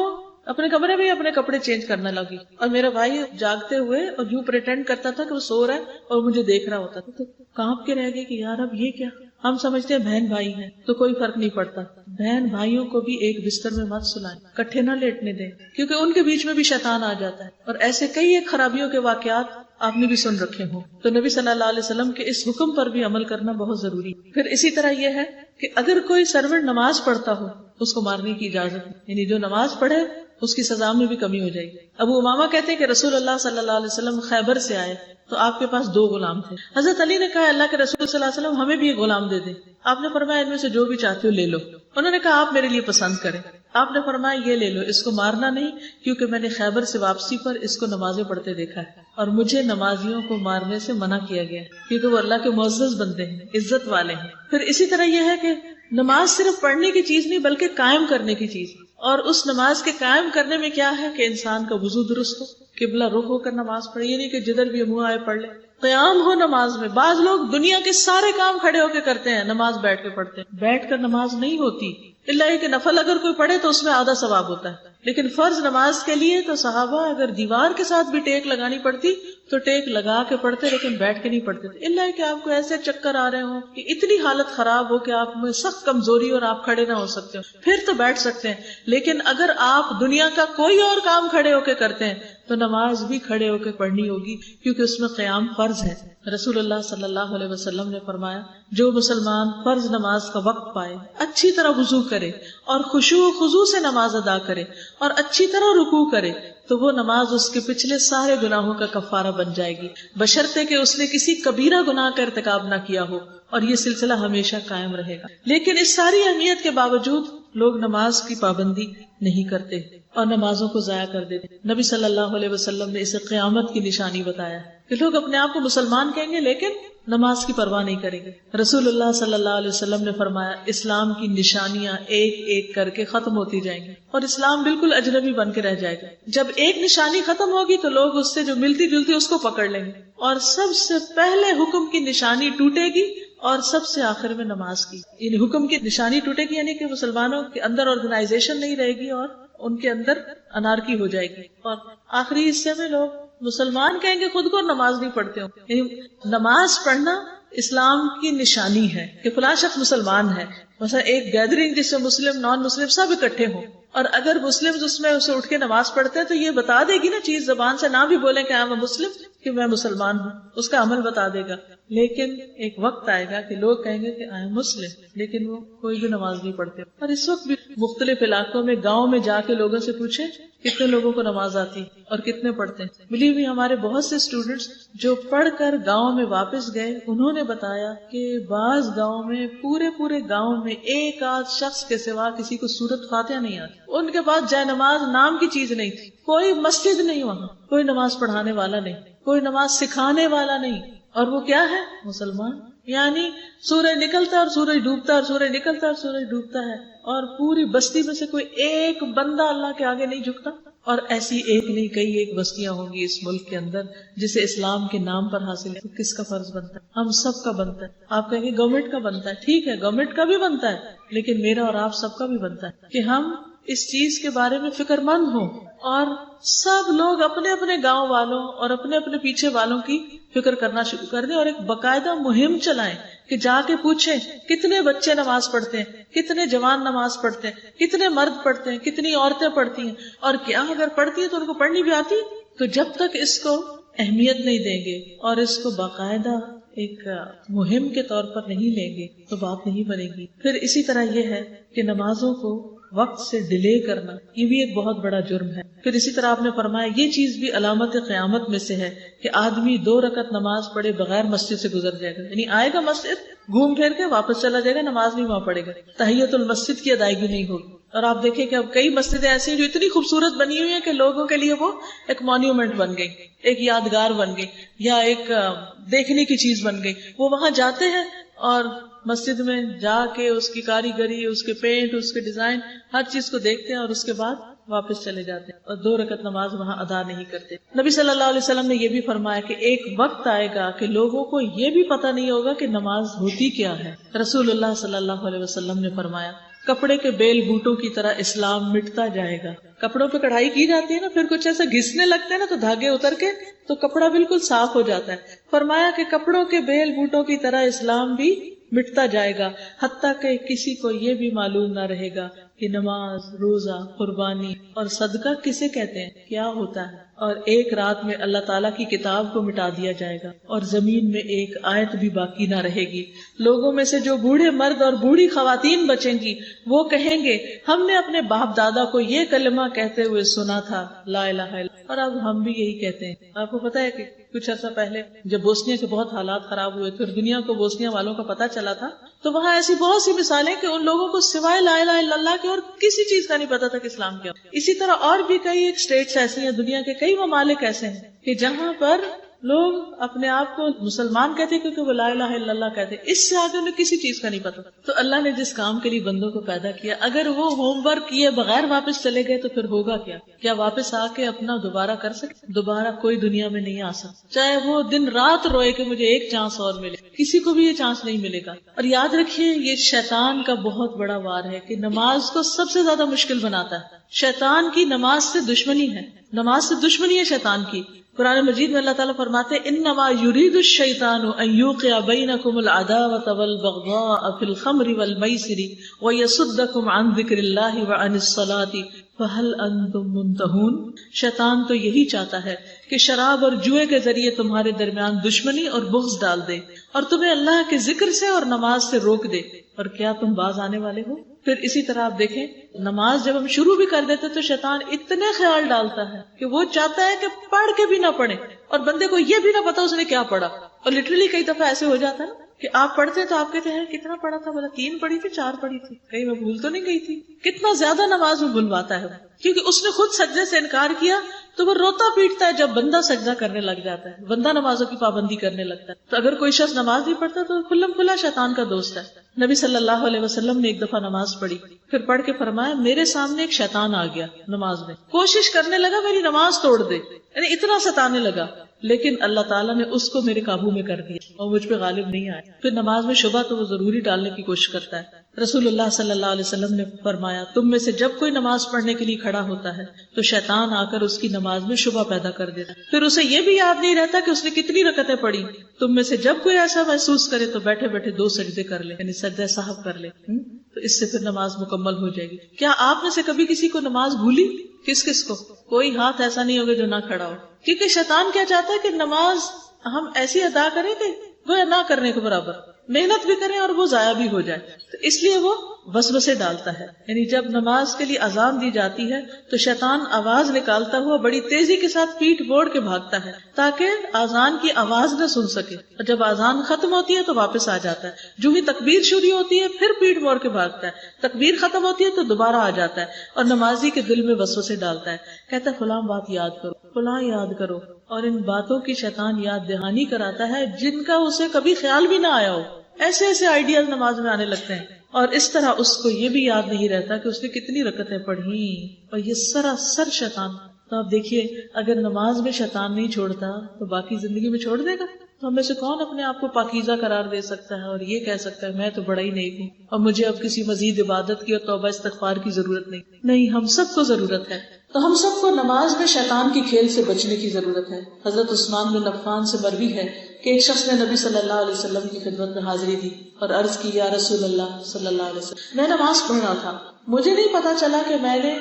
اپنے کمرے میں اپنے کپڑے چینج کرنے لگی، اور میرا بھائی جاگتے ہوئے اور یوں پریٹینڈ کرتا تھا کہ وہ سو رہا ہے اور مجھے دیکھ رہا ہوتا تھا. تو کانپ کے رہ گئی کہ یار اب یہ کیا. ہم سمجھتے ہیں بہن بھائی ہیں تو کوئی فرق نہیں پڑتا، بہن بھائیوں کو بھی ایک بستر میں مت سلائیں، کٹھے نہ لیٹنے دیں، کیونکہ ان کے بیچ میں بھی شیطان آ جاتا ہے، اور ایسے کئی ایک خرابیوں کے واقعات آپ نے بھی سن رکھے ہوں. تو نبی صلی اللہ علیہ وسلم کے اس حکم پر بھی عمل کرنا بہت ضروری. پھر اسی طرح یہ ہے کہ اگر کوئی سرونٹ نماز پڑھتا ہو اس کو مارنے کی اجازت ہے، یعنی جو نماز پڑھے اس کی سزا میں بھی کمی ہو جائے گی. ابو امامہ کہتے ہیں کہ رسول اللہ صلی اللہ علیہ وسلم خیبر سے آئے تو آپ کے پاس 2 غلام تھے. حضرت علی نے کہا اللہ کے رسول صلی اللہ علیہ وسلم ہمیں بھی ایک غلام دے دیں. آپ نے فرمایا ان میں سے جو بھی چاہتے ہو لے لو. انہوں نے کہا آپ میرے لیے پسند کریں. آپ نے فرمایا یہ لے لو، اس کو مارنا نہیں، کیونکہ میں نے خیبر سے واپسی پر اس کو نمازیں پڑھتے دیکھا ہے، اور مجھے نمازیوں کو مارنے سے منع کیا گیا کیونکہ وہ اللہ کے معزز بندے ہیں، عزت والے ہیں. پھر اسی طرح یہ ہے کہ نماز صرف پڑھنے کی چیز نہیں بلکہ قائم کرنے کی چیز، اور اس نماز کے قائم کرنے میں کیا ہے کہ انسان کا وضو درست ہو، قبلہ رخ ہو کر نماز پڑھے، یہ نہیں کہ جدھر بھی منہ آئے پڑھ لے. قیام ہو نماز میں. بعض لوگ دنیا کے سارے کام کھڑے ہو کے کرتے ہیں، نماز بیٹھ کے پڑھتے ہیں. بیٹھ کر نماز نہیں ہوتی، اللہ یہ کہ نفل اگر کوئی پڑھے تو اس میں آدھا ثواب ہوتا ہے، لیکن فرض نماز کے لیے تو صحابہ اگر دیوار کے ساتھ بھی ٹیک لگانی پڑتی تو ٹیک لگا کے پڑھتے، لیکن بیٹھ کے نہیں پڑھتے تھے. اللہ کہ آپ کو ایسے چکر آ رہے ہوں کہ اتنی حالت خراب ہو کہ آپ میں سخت کمزوری اور آپ کھڑے نہ ہو سکتے ہو، پھر تو بیٹھ سکتے ہیں. لیکن اگر آپ دنیا کا کوئی اور کام کھڑے ہو کے کرتے ہیں تو نماز بھی کھڑے ہو کے پڑھنی ہوگی، کیونکہ اس میں قیام فرض ہے. رسول اللہ صلی اللہ علیہ وسلم نے فرمایا جو مسلمان فرض نماز کا وقت پائے، اچھی طرح وضو کرے اور خشوع و خضوع سے نماز ادا کرے اور اچھی طرح رکوع کرے تو وہ نماز اس کے پچھلے سارے گناہوں کا کفارہ بن جائے گی، بشرطے کہ اس نے کسی کبیرہ گناہ کا ارتکاب نہ کیا ہو، اور یہ سلسلہ ہمیشہ قائم رہے گا. لیکن اس ساری اہمیت کے باوجود لوگ نماز کی پابندی نہیں کرتے. اور نمازوں کو ضائع کر دیتے ہیں. نبی صلی اللہ علیہ وسلم نے اسے قیامت کی نشانی بتایا کہ لوگ اپنے آپ کو مسلمان کہیں گے لیکن نماز کی پرواہ نہیں کریں گے. رسول اللہ صلی اللہ علیہ وسلم نے فرمایا اسلام کی نشانیاں ایک ایک کر کے ختم ہوتی جائیں گی اور اسلام بالکل اجنبی بن کے رہ جائے گا. جب ایک نشانی ختم ہوگی تو لوگ اس سے جو ملتی جلتی اس کو پکڑ لیں گے اور سب سے پہلے حکم کی نشانی ٹوٹے گی اور سب سے آخر میں نماز کی. یعنی حکم کی نشانی ٹوٹے گی یعنی کہ مسلمانوں کے اندر آرگنائزیشن نہیں رہے گی اور ان کے اندر انارکی ہو جائے گی. اور آخری حصے میں لوگ مسلمان کہیں گے خود کو نماز نہیں پڑھتے ہوں. یعنی نماز پڑھنا اسلام کی نشانی ہے کہ فلاں شخص مسلمان ہے. مثلا ایک گیدرنگ جس میں مسلم نان مسلم سب اکٹھے ہوں اور اگر مسلم اس میں اسے اٹھ کے نماز پڑھتے ہیں تو یہ بتا دے گی نا چیز, زبان سے نہ بھی بولیں کہ میں مسلم کہ میں مسلمان ہوں, اس کا عمل بتا دے گا. لیکن ایک وقت آئے گا کہ لوگ کہیں گے کہ آئی ایم مسلم لیکن وہ کوئی بھی نماز نہیں پڑھتے. اور اس وقت بھی مختلف علاقوں میں گاؤں میں جا کے لوگوں سے پوچھیں کتنے لوگوں کو نماز آتی اور کتنے پڑھتے ہیں. ملی ہوئی ہمارے بہت سے اسٹوڈینٹس جو پڑھ کر گاؤں میں واپس گئے انہوں نے بتایا کہ بعض گاؤں میں پورے گاؤں میں ایک آدھ شخص کے سوا کسی کو سورت فاتحہ نہیں آتی. ان کے پاس جائے نماز نام کی چیز نہیں تھی, کوئی مسجد نہیں, وہاں کوئی نماز پڑھانے والا نہیں, کوئی نماز سکھانے والا نہیں, اور وہ کیا ہے مسلمان. یعنی سورج نکلتا ہے اور سورج ڈوبتا ہے اور سورج نکلتا ہے اور سورج ڈوبتا ہے اور پوری بستی میں سے کوئی ایک بندہ اللہ کے آگے نہیں جھکتا. اور ایسی ایک نہیں کئی ایک بستیاں ہوں گی اس ملک کے اندر جسے اسلام کے نام پر حاصل ہے. تو کس کا فرض بنتا ہے؟ ہم سب کا بنتا ہے. آپ کہیں گے گورنمنٹ کا بنتا ہے, ٹھیک ہے گورنمنٹ کا بھی بنتا ہے, لیکن میرا اور آپ سب کا بھی بنتا ہے کہ ہم اس چیز کے بارے میں فکر مند ہوں اور سب لوگ اپنے اپنے گاؤں والوں اور اپنے اپنے پیچھے والوں کی فکر کرنا شروع کر دیں اور ایک باقاعدہ مہم چلائیں کہ جا کے پوچھیں کتنے بچے نماز پڑھتے ہیں, کتنے جوان نماز پڑھتے ہیں, کتنے مرد پڑھتے ہیں, کتنی عورتیں پڑھتی ہیں, اور کیا اگر پڑھتی ہیں تو ان کو پڑھنی بھی آتی. تو جب تک اس کو اہمیت نہیں دیں گے اور اس کو باقاعدہ ایک مہم کے طور پر نہیں لیں گے تو بات نہیں بنے گی. پھر اسی طرح یہ ہے کہ نمازوں کو وقت سے ڈیلے کرنا یہ بھی ایک بہت بڑا جرم ہے. پھر اسی طرح آپ نے فرمایا یہ چیز بھی علامت قیامت میں سے ہے کہ آدمی 2 رکعت نماز پڑھے بغیر مسجد سے گزر جائے گا. یعنی آئے گا مسجد گھوم پھر کے واپس چلا جائے گا, نماز نہیں وہاں پڑھے گا, تحیت المسجد کی ادائیگی نہیں ہوگی. اور آپ دیکھیں کہ اب کئی مسجدیں ایسی ہیں جو اتنی خوبصورت بنی ہوئی ہیں کہ لوگوں کے لیے وہ ایک مونیومنٹ بن گئی, ایک یادگار بن گئی یا ایک دیکھنے کی چیز بن گئی. وہ وہاں جاتے ہیں اور مسجد میں جا کے اس کی کاریگری, اس کے پینٹ, اس کے ڈیزائن, ہر چیز کو دیکھتے ہیں اور اس کے بعد واپس چلے جاتے ہیں اور 2 رکعت نماز وہاں ادا نہیں کرتے. نبی صلی اللہ علیہ وسلم نے یہ بھی فرمایا کہ ایک وقت آئے گا کہ لوگوں کو یہ بھی پتہ نہیں ہوگا کہ نماز ہوتی کیا ہے. رسول اللہ صلی اللہ علیہ وسلم نے فرمایا کپڑے کے بیل بوٹوں کی طرح اسلام مٹتا جائے گا. کپڑوں پہ کڑھائی کی جاتی ہے نا, پھر کچھ ایسا گھسنے لگتے ہیں نا تو دھاگے اتر کے تو کپڑا بالکل صاف ہو جاتا ہے. فرمایا کہ کپڑوں کے بیل بوٹوں کی طرح اسلام بھی مٹتا جائے گا حتیٰ کہ کسی کو یہ بھی معلوم نہ رہے گا کہ نماز, روزہ, قربانی اور صدقہ کسے کہتے ہیں, کیا ہوتا ہے. اور ایک رات میں اللہ تعالیٰ کی کتاب کو مٹا دیا جائے گا اور زمین میں ایک آیت بھی باقی نہ رہے گی. لوگوں میں سے جو بوڑھے مرد اور بوڑھی خواتین بچیں گی وہ کہیں گے ہم نے اپنے باپ دادا کو یہ کلمہ کہتے ہوئے سنا تھا لا الہ الا اللہ, اور اب ہم بھی یہی کہتے ہیں. آپ کو پتا ہے کہ کچھ عرصہ پہلے جب بوسنیا کے بہت حالات خراب ہوئے پھر دنیا کو بوسنیا والوں کا پتہ چلا تھا تو وہاں ایسی بہت سی مثالیں کہ ان لوگوں کو سوائے لا الہ الا اللہ کے اور کسی چیز کا نہیں پتا تھا کہ اسلام کیا. اسی طرح اور بھی کئی ایک اسٹیٹس ایسی ہیں, دنیا کے کئی ممالک ایسے ہیں کہ جہاں پر لوگ اپنے آپ کو مسلمان کہتے کیونکہ وہ لا الہ الا اللہ کہتے, اس سے آگے انہیں کسی چیز کا نہیں پتا. تو اللہ نے جس کام کے لیے بندوں کو پیدا کیا اگر وہ ہوم ورک کیے بغیر واپس چلے گئے تو پھر ہوگا کیا؟ کیا واپس آ کے اپنا دوبارہ کر سکتے؟ دوبارہ کوئی دنیا میں نہیں آ سکتا, چاہے وہ دن رات روئے کہ مجھے ایک چانس اور ملے, کسی کو بھی یہ چانس نہیں ملے گا. اور یاد رکھیے یہ شیطان کا بہت بڑا وار ہے کہ نماز کو سب سے زیادہ مشکل بناتا ہے. شیطان کی نماز سے دشمنی ہے, نماز سے دشمنی ہے شیطان کی. قرآن مجید میں اللہ تعالیٰ فرماتے ہیں انما یرید الشیطان ان یوقع بینکم العداوۃ والبغضاء فی الخمر والمیسر ویصدکم عن ذکر اللہ وعن الصلاۃ فہل انتم منتہون. شیطان تو یہی چاہتا ہے کہ شراب اور جوئے کے ذریعے تمہارے درمیان دشمنی اور بغض ڈال دے اور تمہیں اللہ کے ذکر سے اور نماز سے روک دے, اور کیا تم باز آنے والے ہو؟ پھر اسی طرح آپ دیکھیں نماز جب ہم شروع بھی کر دیتے تو شیطان اتنے خیال ڈالتا ہے کہ وہ چاہتا ہے کہ پڑھ کے بھی نہ پڑھے اور بندے کو یہ بھی نہ پتا اس نے کیا پڑھا. اور لٹرلی کئی دفعہ ایسے ہو جاتا ہے نا کہ آپ پڑھتے تو آپ کہتے ہیں کتنا پڑھا تھا، بولا 3 پڑھی تھی 4 پڑھی تھی، کہیں میں بھول تو نہیں گئی تھی. کتنا زیادہ نماز میں بھلواتا ہے وہ، کیونکہ اس نے خود سجدے سے انکار کیا تو وہ روتا پیٹتا ہے جب بندہ سجدہ کرنے لگ جاتا ہے، بندہ نمازوں کی پابندی کرنے لگتا ہے. تو اگر کوئی شخص نماز نہیں پڑھتا تو کھلم کھلا شیطان کا دوست ہے. نبی صلی اللہ علیہ وسلم نے ایک دفعہ نماز پڑھی، پھر پڑھ کے فرمایا میرے سامنے ایک شیطان آ گیا نماز میں، کوشش کرنے لگا میری نماز توڑ دے، یعنی اتنا ستانے لگا، لیکن اللہ تعالیٰ نے اس کو میرے قابو میں کر دیا اور مجھ پہ غالب نہیں آیا. پھر نماز میں شبہ تو وہ ضروری ڈالنے کی کوشش کرتا ہے. رسول اللہ صلی اللہ علیہ وسلم نے فرمایا تم میں سے جب کوئی نماز پڑھنے کے لیے کھڑا ہوتا ہے تو شیطان آ کر اس کی نماز میں شبہ پیدا کر دیتا ہے، پھر اسے یہ بھی یاد نہیں رہتا کہ اس نے کتنی رکعتیں پڑھی. تم میں سے جب کوئی ایسا محسوس کرے تو بیٹھے بیٹھے 2 سجدے کر لے، یعنی سجدہ سہو کر لے، تو اس سے پھر نماز مکمل ہو جائے گی. کیا آپ میں سے کبھی کسی کو نماز بھولی؟ کس کو؟ کوئی ہاتھ ایسا نہیں ہوگا جو نہ کھڑا ہو. کیونکہ شیطان کیا چاہتا ہے کہ نماز ہم ایسی ادا کریں کہ گویا نہ کرنے کے برابر، محنت بھی کریں اور وہ ضائع بھی ہو جائے. تو اس لیے وہ وسوسے ڈالتا ہے. یعنی جب نماز کے لیے اذان دی جاتی ہے تو شیطان آواز نکالتا ہوا بڑی تیزی کے ساتھ پیٹ موڑ کے بھاگتا ہے تاکہ اذان کی آواز نہ سن سکے، اور جب اذان ختم ہوتی ہے تو واپس آ جاتا ہے. جو ہی تکبیر شروع ہوتی ہے پھر پیٹ موڑ کے بھاگتا ہے، تکبیر ختم ہوتی ہے تو دوبارہ آ جاتا ہے اور نمازی کے دل میں وسوسے ڈالتا ہے. کہتا ہے فلاں بات یاد کرو، فلاں یاد کرو، اور ان باتوں کی شیطان یاد دہانی کراتا ہے جن کا اسے کبھی خیال بھی نہ آیا ہو. ایسے ایسے آئیڈیاز نماز میں آنے لگتے ہیں، اور اس طرح اس کو یہ بھی یاد نہیں رہتا کہ اس نے کتنی رکعتیں پڑھی، اور یہ سراسر شیطان. تو آپ دیکھیے اگر نماز میں شیطان نہیں چھوڑتا تو باقی زندگی میں چھوڑ دے گا؟ تو ہم میں سے کون اپنے آپ کو پاکیزہ قرار دے سکتا ہے اور یہ کہہ سکتا ہے میں تو بڑا ہی نیک ہوں اور مجھے اب کسی مزید عبادت کی اور توبہ استغفار کی ضرورت نہیں. نہیں، ہم سب کو ضرورت ہے. تو ہم سب کو نماز میں شیطان کی کھیل سے بچنے کی ضرورت ہے. حضرت عثمان بن عفان سے مروی ہے کہ ایک شخص نے نبی صلی اللہ علیہ وسلم کی خدمت میں حاضری دی اور عرض کی یا رسول اللہ صلی اللہ علیہ وسلم، میں نماز پڑھ رہا تھا، مجھے نہیں پتا چلا کہ میں نے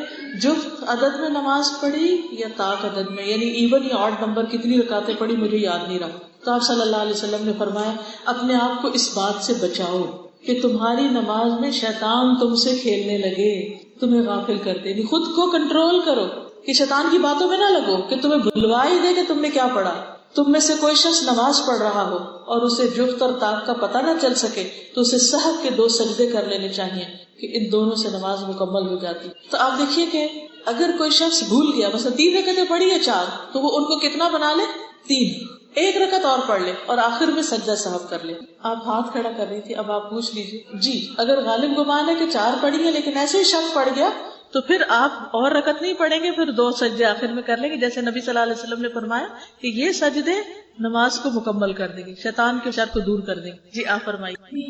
جفت عدد میں نماز پڑھی یا طاق عدد میں، یعنی ایون یا آڈ نمبر کتنی رکعتیں پڑھی مجھے یاد نہیں رہا. تو آپ صلی اللہ علیہ وسلم نے فرمایا اپنے آپ کو اس بات سے بچاؤ کہ تمہاری نماز میں شیطان تم سے کھیلنے لگے، تمہیں غافل کر دے. یعنی خود کو کنٹرول کرو کہ شیطان کی باتوں میں نہ لگو کہ تمہیں بھلوا ہی دے کہ تم نے کیا پڑھا. تم میں سے کوئی شخص نماز پڑھ رہا ہو اور اسے جفت اور طاق کا پتہ نہ چل سکے تو اسے سہو کے 2 سجدے کر لینے چاہیے کہ ان دونوں سے نماز مکمل ہو جاتی. تو آپ دیکھیے کہ اگر کوئی شخص بھول گیا، مثلا 3 رکعتیں پڑھی یا 4، تو وہ ان کو کتنا بنا لے؟ 3. 1 رکعت اور پڑھ لے اور آخر میں سجدہ سہو کر لے. آپ ہاتھ کھڑا کر رہی تھی، اب آپ پوچھ لیجیے جی اگر غالب گمان ہے کہ 4 پڑھی ہے لیکن ایسے ہی شک پڑ گیا تو پھر آپ اور رکعت نہیں پڑھیں گے، پھر 2 سجدے آخر میں کر لیں گے، جیسے نبی صلی اللہ علیہ وسلم نے فرمایا کہ یہ سجدے نماز کو مکمل کر دیں گے، شیطان کے شر کو دور کر دیں گے. جی آپ فرمائیے.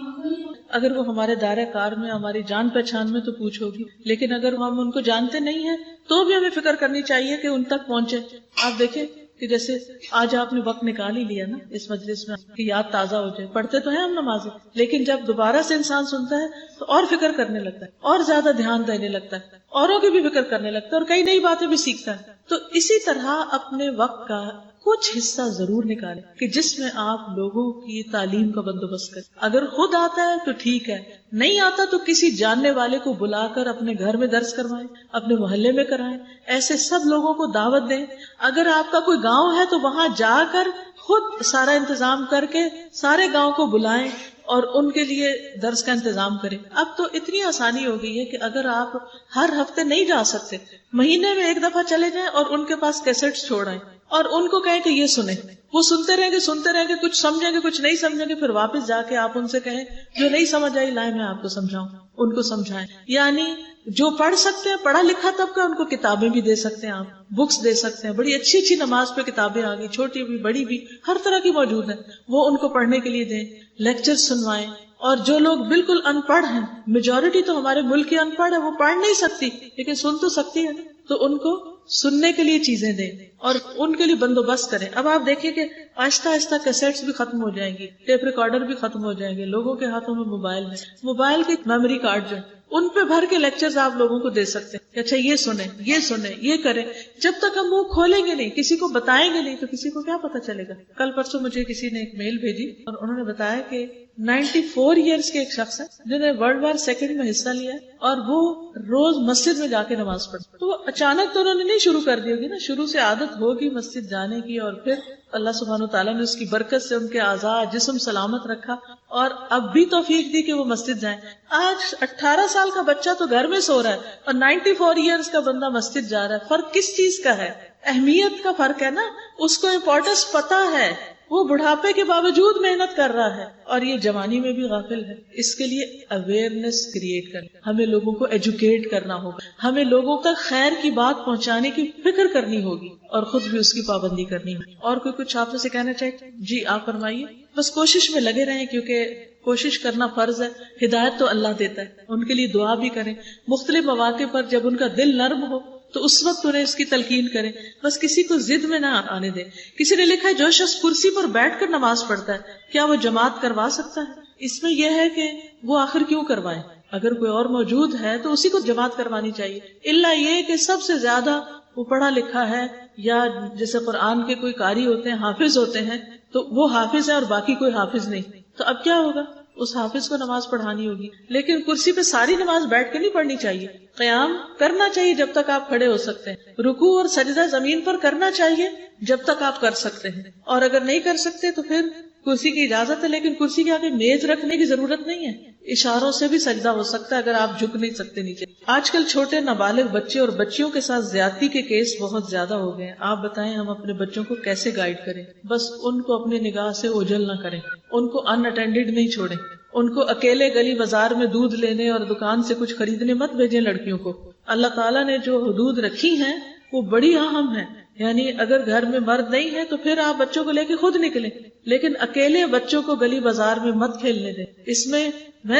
اگر وہ ہمارے دائرہ کار میں، ہماری جان پہچان میں تو پوچھ ہوگی، لیکن اگر ہم ان کو جانتے نہیں ہیں تو بھی ہمیں فکر کرنی چاہیے کہ ان تک پہنچے. آپ دیکھیں کہ جیسے آج آپ نے وقت نکال ہی لیا نا اس مجلس میں کہ یاد تازہ ہو جائے. پڑھتے تو ہیں ہم نمازیں، لیکن جب دوبارہ سے انسان سنتا ہے تو اور فکر کرنے لگتا ہے، اور زیادہ دھیان دینے لگتا ہے، اوروں کی بھی فکر کرنے لگتا ہے اور کئی نئی باتیں بھی سیکھتا ہے. تو اسی طرح اپنے وقت کا کچھ حصہ ضرور نکالیں کہ جس میں آپ لوگوں کی تعلیم کا بندوبست کریں. اگر خود آتا ہے تو ٹھیک ہے، نہیں آتا تو کسی جاننے والے کو بلا کر اپنے گھر میں درس کروائیں، اپنے محلے میں کرائیں، ایسے سب لوگوں کو دعوت دیں. اگر آپ کا کوئی گاؤں ہے تو وہاں جا کر خود سارا انتظام کر کے سارے گاؤں کو بلائیں اور ان کے لیے درس کا انتظام کریں. اب تو اتنی آسانی ہو گئی ہے کہ اگر آپ ہر ہفتے نہیں جا سکتے، مہینے میں 1 دفعہ چلے جائیں اور ان کے پاس کیسٹس چھوڑ آئیں اور ان کو کہیں کہ یہ سنیں. وہ سنتے رہیں گے، کچھ سمجھیں گے کچھ نہیں سمجھیں گے، پھر واپس جا کے آپ ان سے کہیں جو نہیں سمجھ آئی لائیں میں آپ کو سمجھاؤں، ان کو سمجھائیں. یعنی جو پڑھ سکتے ہیں، پڑھا لکھا طبقہ، ان کو کتابیں بھی دے سکتے ہیں، آپ بکس دے سکتے ہیں. بڑی اچھی اچھی نماز پہ کتابیں آ گئی، چھوٹی بھی بڑی بھی ہر طرح کی موجود ہیں، وہ ان کو پڑھنے کے لیے دیں، لیکچر سنوائیں. اور جو لوگ بالکل ان پڑھ ہیں، میجورٹی تو ہمارے ملک کی ان پڑھ ہے، وہ پڑھ نہیں سکتی لیکن سن تو سکتی ہے، تو ان کو سننے کے لیے چیزیں دیں اور ان کے لیے بندوبست کریں. اب آپ دیکھیں کہ آہستہ آہستہ کیسٹس بھی ختم ہو جائیں گی، ٹیپ ریکارڈر بھی ختم ہو جائیں گے، لوگوں کے ہاتھوں میں موبائل کے میموری کارڈ جو ان پہ بھر کے لیکچرز آپ لوگوں کو دے سکتے ہیں. اچھا یہ سنیں، یہ کریں. جب تک ہم منہ کھولیں گے نہیں، کسی کو بتائیں گے نہیں، تو کسی کو کیا پتا چلے گا. کل پرسوں مجھے کسی نے ایک میل بھیجی اور انہوں نے بتایا کہ 94 ایئرس کے ایک شخص ہے جنہوں نے ورلڈ وار سیکنڈ میں حصہ لیا ہے اور وہ روز مسجد میں جا کے نماز پڑھتے. تو اچانک تو انہوں نے نہیں شروع کر دی ہوگی نا، شروع سے عادت ہوگی مسجد جانے کی، اور پھر اللہ سبحانہ وتعالیٰ نے اس کی برکت سے ان کے اعضاء جسم سلامت رکھا اور اب بھی توفیق دی کہ وہ مسجد جائیں. آج 18 سال کا بچہ تو گھر میں سو رہا ہے اور 94 ایئرز کا بندہ مسجد جا رہا ہے. فرق کس چیز کا ہے؟ اہمیت کا فرق ہے نا. اس کو امپورٹنس پتا ہے, وہ بڑھاپے کے باوجود محنت کر رہا ہے, اور یہ جوانی میں بھی غافل ہے. اس کے لیے اویئرنیس کریٹ کرنا, ہمیں لوگوں کو ایجوکیٹ کرنا ہوگا, ہمیں لوگوں تک خیر کی بات پہنچانے کی فکر کرنی ہوگی اور خود بھی اس کی پابندی کرنی ہوگی. اور کوئی کچھ آپ سے کہنا چاہیے؟ جی آپ فرمائیے. بس کوشش میں لگے رہیں, کیونکہ کوشش کرنا فرض ہے. ہدایت تو اللہ دیتا ہے, ان کے لیے دعا بھی کریں. مختلف مواقع پر جب ان کا دل نرم ہو تو اس وقت انہیں اس کی تلقین کریں. بس کسی کو ضد میں نہ آنے دیں. کسی نے لکھا ہے جو شخص کرسی پر بیٹھ کر نماز پڑھتا ہے کیا وہ جماعت کروا سکتا ہے؟ اس میں یہ ہے کہ وہ آخر کیوں کروائے؟ اگر کوئی اور موجود ہے تو اسی کو جماعت کروانی چاہیے, الا یہ کہ سب سے زیادہ وہ پڑھا لکھا ہے, یا جیسے قرآن کے کوئی قاری ہوتے ہیں, حافظ ہوتے ہیں, تو وہ حافظ ہے اور باقی کوئی حافظ نہیں, تو اب کیا ہوگا؟ اس حافظ کو نماز پڑھانی ہوگی. لیکن کرسی پہ ساری نماز بیٹھ کے نہیں پڑھنی چاہیے. قیام کرنا چاہیے جب تک آپ کھڑے ہو سکتے ہیں. رکوع اور سجدہ زمین پر کرنا چاہیے جب تک آپ کر سکتے ہیں, اور اگر نہیں کر سکتے تو پھر کرسی کی اجازت ہے, لیکن کرسی کے آگے میز رکھنے کی ضرورت نہیں ہے. اشاروں سے بھی سجدہ ہو سکتا ہے اگر آپ جھک نہیں سکتے نیچے. آج کل چھوٹے نابالغ بچے اور بچیوں کے ساتھ زیادتی کے کیس بہت زیادہ ہو گئے ہیں. آپ بتائیں ہم اپنے بچوں کو کیسے گائیڈ کریں؟ بس ان کو اپنی نگاہ سے اوجھل نہ کریں, ان کو ان اٹینڈڈ نہیں چھوڑیں, ان کو اکیلے گلی بازار میں دودھ لینے اور دکان سے کچھ خریدنے مت بھیجیں لڑکیوں کو. اللہ تعالیٰ نے جو حدود رکھی ہیں وہ بڑی اہم ہیں. یعنی اگر گھر میں مرد نہیں ہے تو پھر آپ بچوں کو لے کے خود نکلیں, لیکن اکیلے بچوں کو گلی بازار میں مت کھیلنے دیں. اس میں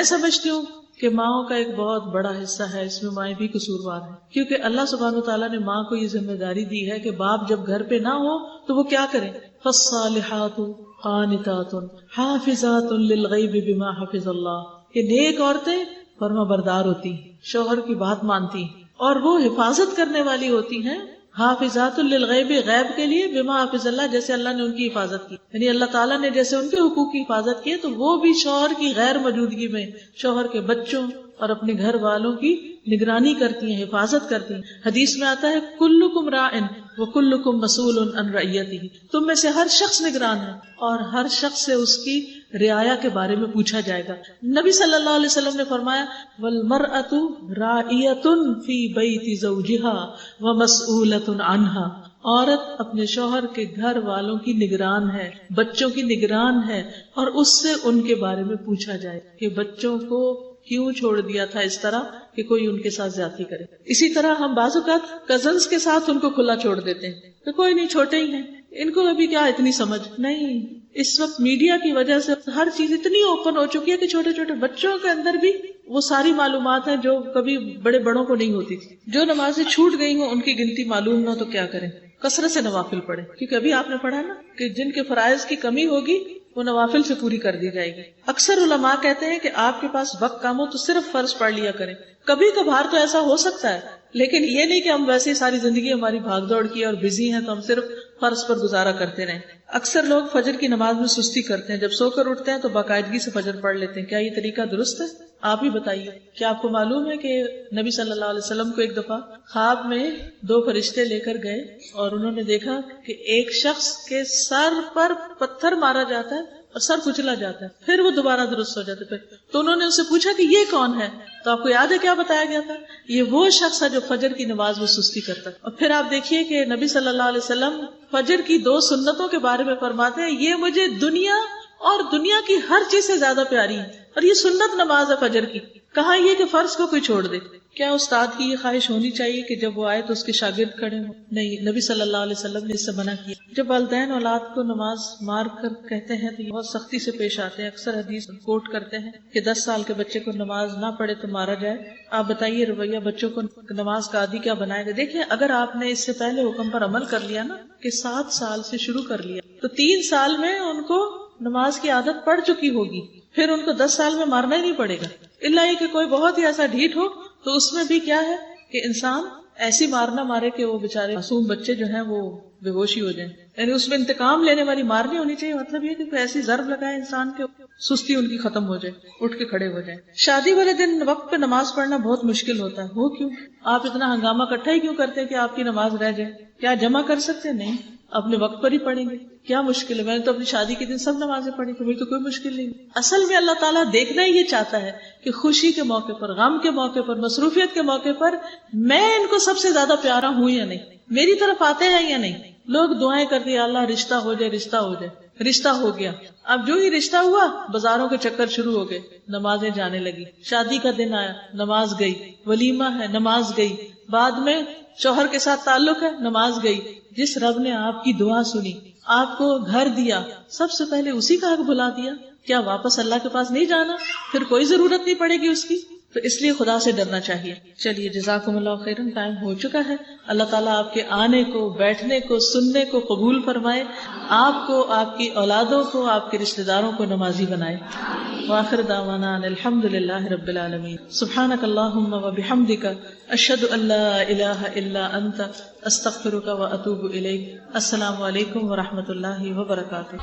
سمجھتی ہوں کہ ماؤں کا ایک بہت بڑا حصہ ہے, اس میں مائیں بھی قصوروار ہیں, کیونکہ اللہ سبحانہ وتعالیٰ نے ماں کو یہ ذمہ داری دی ہے کہ باپ جب گھر پہ نہ ہو تو وہ کیا کریں؟ فالصالحات قانتات حافظات للغیب بما حفظ اللہ, کہ نیک عورتیں فرما بردار ہوتی ہیں, شوہر کی بات مانتی ہیں, اور وہ حفاظت کرنے والی ہوتی ہیں. حافظات للغیب, غیب کے لیے, بما حفظ اللہ, جیسے اللہ نے ان کی حفاظت کی. یعنی اللہ تعالیٰ نے جیسے ان کے حقوق کی حفاظت کی تو وہ بھی شوہر کی غیر موجودگی میں شوہر کے بچوں اور اپنے گھر والوں کی نگرانی کرتی ہیں, حفاظت کرتی ہیں. حدیث میں آتا ہے کلکم راعن وکلکم مسئول عن رعیتہ, تم میں سے ہر شخص نگران ہے اور ہر شخص سے اس کی رعایا کے بارے میں پوچھا جائے گا. نبی صلی اللہ علیہ وسلم نے فرمایا والمرأۃ راعیۃ فی بیت زوجها ومسئولۃ عنہا, عورت اپنے شوہر کے گھر والوں کی نگران ہے, بچوں کی نگران ہے, اور اس سے ان کے بارے میں پوچھا جائے کہ بچوں کو کیوں چھوڑ دیا تھا اس طرح کہ کوئی ان کے ساتھ زیادتی کرے. اسی طرح ہم بعض اوقات کزنز کے ساتھ ان کو کھلا چھوڑ دیتے ہیں کہ کوئی نہیں, چھوٹے ہی ہیں, ان کو ابھی کیا اتنی سمجھ نہیں. اس وقت میڈیا کی وجہ سے ہر چیز اتنی اوپن ہو چکی ہے کہ چھوٹے چھوٹے بچوں کے اندر بھی وہ ساری معلومات ہیں جو کبھی بڑے بڑوں کو نہیں ہوتی تھی. جو نمازیں چھوٹ گئی ہوں ان کی گنتی معلوم نہ تو کیا کریں, کثرت سے نوافل پڑھیں, کیونکہ ابھی آپ نے پڑھا نا کہ جن کے فرائض کی کمی ہوگی وہ نوافل سے پوری کر دی جائے گی. اکثر علماء کہتے ہیں کہ آپ کے پاس وقت کم ہو تو صرف فرض پڑھ لیا کریں. کبھی کبھار تو ایسا ہو سکتا ہے, لیکن یہ نہیں کہ ہم ویسے ساری زندگی ہماری بھاگ دوڑ کی اور بزی ہیں تو ہم صرف فرض پر گزارا کرتے رہیں. اکثر لوگ فجر کی نماز میں سستی کرتے ہیں, جب سو کر اٹھتے ہیں تو باقاعدگی سے فجر پڑھ لیتے ہیں. کیا یہ طریقہ درست ہے؟ آپ ہی بتائیے. کیا آپ کو معلوم ہے کہ نبی صلی اللہ علیہ وسلم کو ایک دفعہ خواب میں 2 فرشتے لے کر گئے اور انہوں نے دیکھا کہ ایک شخص کے سر پر پتھر مارا جاتا ہے اور سر کچلا جاتا ہے, پھر وہ دوبارہ درست ہو جاتا ہے. تو انہوں نے اس سے پوچھا کہ یہ کون ہے؟ تو آپ کو یاد ہے کیا بتایا گیا تھا؟ یہ وہ شخص ہے جو فجر کی نماز میں سستی کرتا ہے. اور پھر آپ دیکھیے کہ نبی صلی اللہ علیہ وسلم فجر کی 2 سنتوں کے بارے میں فرماتے ہیں یہ مجھے دنیا اور دنیا کی ہر چیز سے زیادہ پیاری ہے, اور یہ سنت نماز ہے فجر کی. کہاں یہ کہ فرض کو کوئی چھوڑ دے. کیا استاد کی یہ خواہش ہونی چاہیے کہ جب وہ آئے تو اس کے شاگرد کھڑے ہوں؟ نہیں, نبی صلی اللہ علیہ وسلم نے اس سے منع کیا. جب والدین اولاد کو نماز مار کر کہتے ہیں تو یہ بہت سختی سے پیش آتے ہیں. اکثر حدیث کوٹ کرتے ہیں کہ 10 سال کے بچے کو نماز نہ پڑھے تو مارا جائے. آپ بتائیے رویہ بچوں کو نماز کا عادی کیا بنائے گا؟ دیکھیں اگر آپ نے اس سے پہلے حکم پر عمل کر لیا نا کہ 7 سال سے شروع کر لیا تو 3 سال میں ان کو نماز کی عادت پڑ چکی ہوگی, پھر ان کو 10 سال میں مارنا ہی نہیں پڑے گا. الا یہ کہ کوئی بہت ہی ایسا ڈھیٹ ہو تو اس میں بھی کیا ہے کہ انسان ایسی مارنا مارے کہ وہ بےچارے معصوم بچے جو ہیں وہ بے ہوشی ہو جائیں. یعنی اس میں انتقام لینے والی مارنی ہونی چاہیے. مطلب یہ کہ کوئی ایسی ضرب لگائے انسان کے سستی ان کی ختم ہو جائے, اٹھ کے کھڑے ہو جائیں. شادی والے دن وقت پہ نماز پڑھنا بہت مشکل ہوتا ہے. وہ کیوں؟ آپ اتنا ہنگامہ اکٹھا ہی کیوں کرتے ہیں کہ آپ کی نماز رہ جائے؟ کیا جمع کر سکتے ہیں؟ نہیں. اپنے وقت پر ہی پڑھیں گے. کیا مشکل ہے؟ میں نے تو اپنی شادی کے دن سب نمازیں پڑھی تو مجھے تو کوئی مشکل نہیں. اصل میں اللہ تعالیٰ دیکھنا ہی یہ چاہتا ہے کہ خوشی کے موقع پر، غم کے موقع پر، مصروفیت کے موقع پر میں ان کو سب سے زیادہ پیارا ہوں یا نہیں، میری طرف آتے ہیں یا نہیں. لوگ دعائیں کرتے اللہ رشتہ ہو جائے، رشتہ ہو جائے. رشتہ ہو گیا، اب جو ہی رشتہ ہوا بازاروں کے چکر شروع ہو گئے، نمازیں جانے لگی. شادی کا دن آیا، نماز گئی. ولیمہ ہے، نماز گئی. بعد میں شوہر کے ساتھ تعلق ہے، نماز گئی. جس رب نے آپ کی دعا سنی، آپ کو گھر دیا، سب سے پہلے اسی کا حق بھلا دیا. کیا واپس اللہ کے پاس نہیں جانا؟ پھر کوئی ضرورت نہیں پڑے گی اس کی. تو اس لیے خدا سے ڈرنا چاہیے. چلیے جزاکم اللہ خیرن، ٹائم ہو چکا ہے. اللہ تعالیٰ آپ کے آنے کو، بیٹھنے کو، سننے کو قبول فرمائے. آپ کو، آپ کی اولادوں کو، آپ کے رشتہ داروں کو نمازی بنائے. وآخر دعوانا ان الحمد للہ رب العالمین. سبحانک اللہم وبحمدک، اشہد ان لا الہ الا انت، استغفرک واتوب الیک. السلام علیکم ورحمۃ اللہ وبرکاتہ.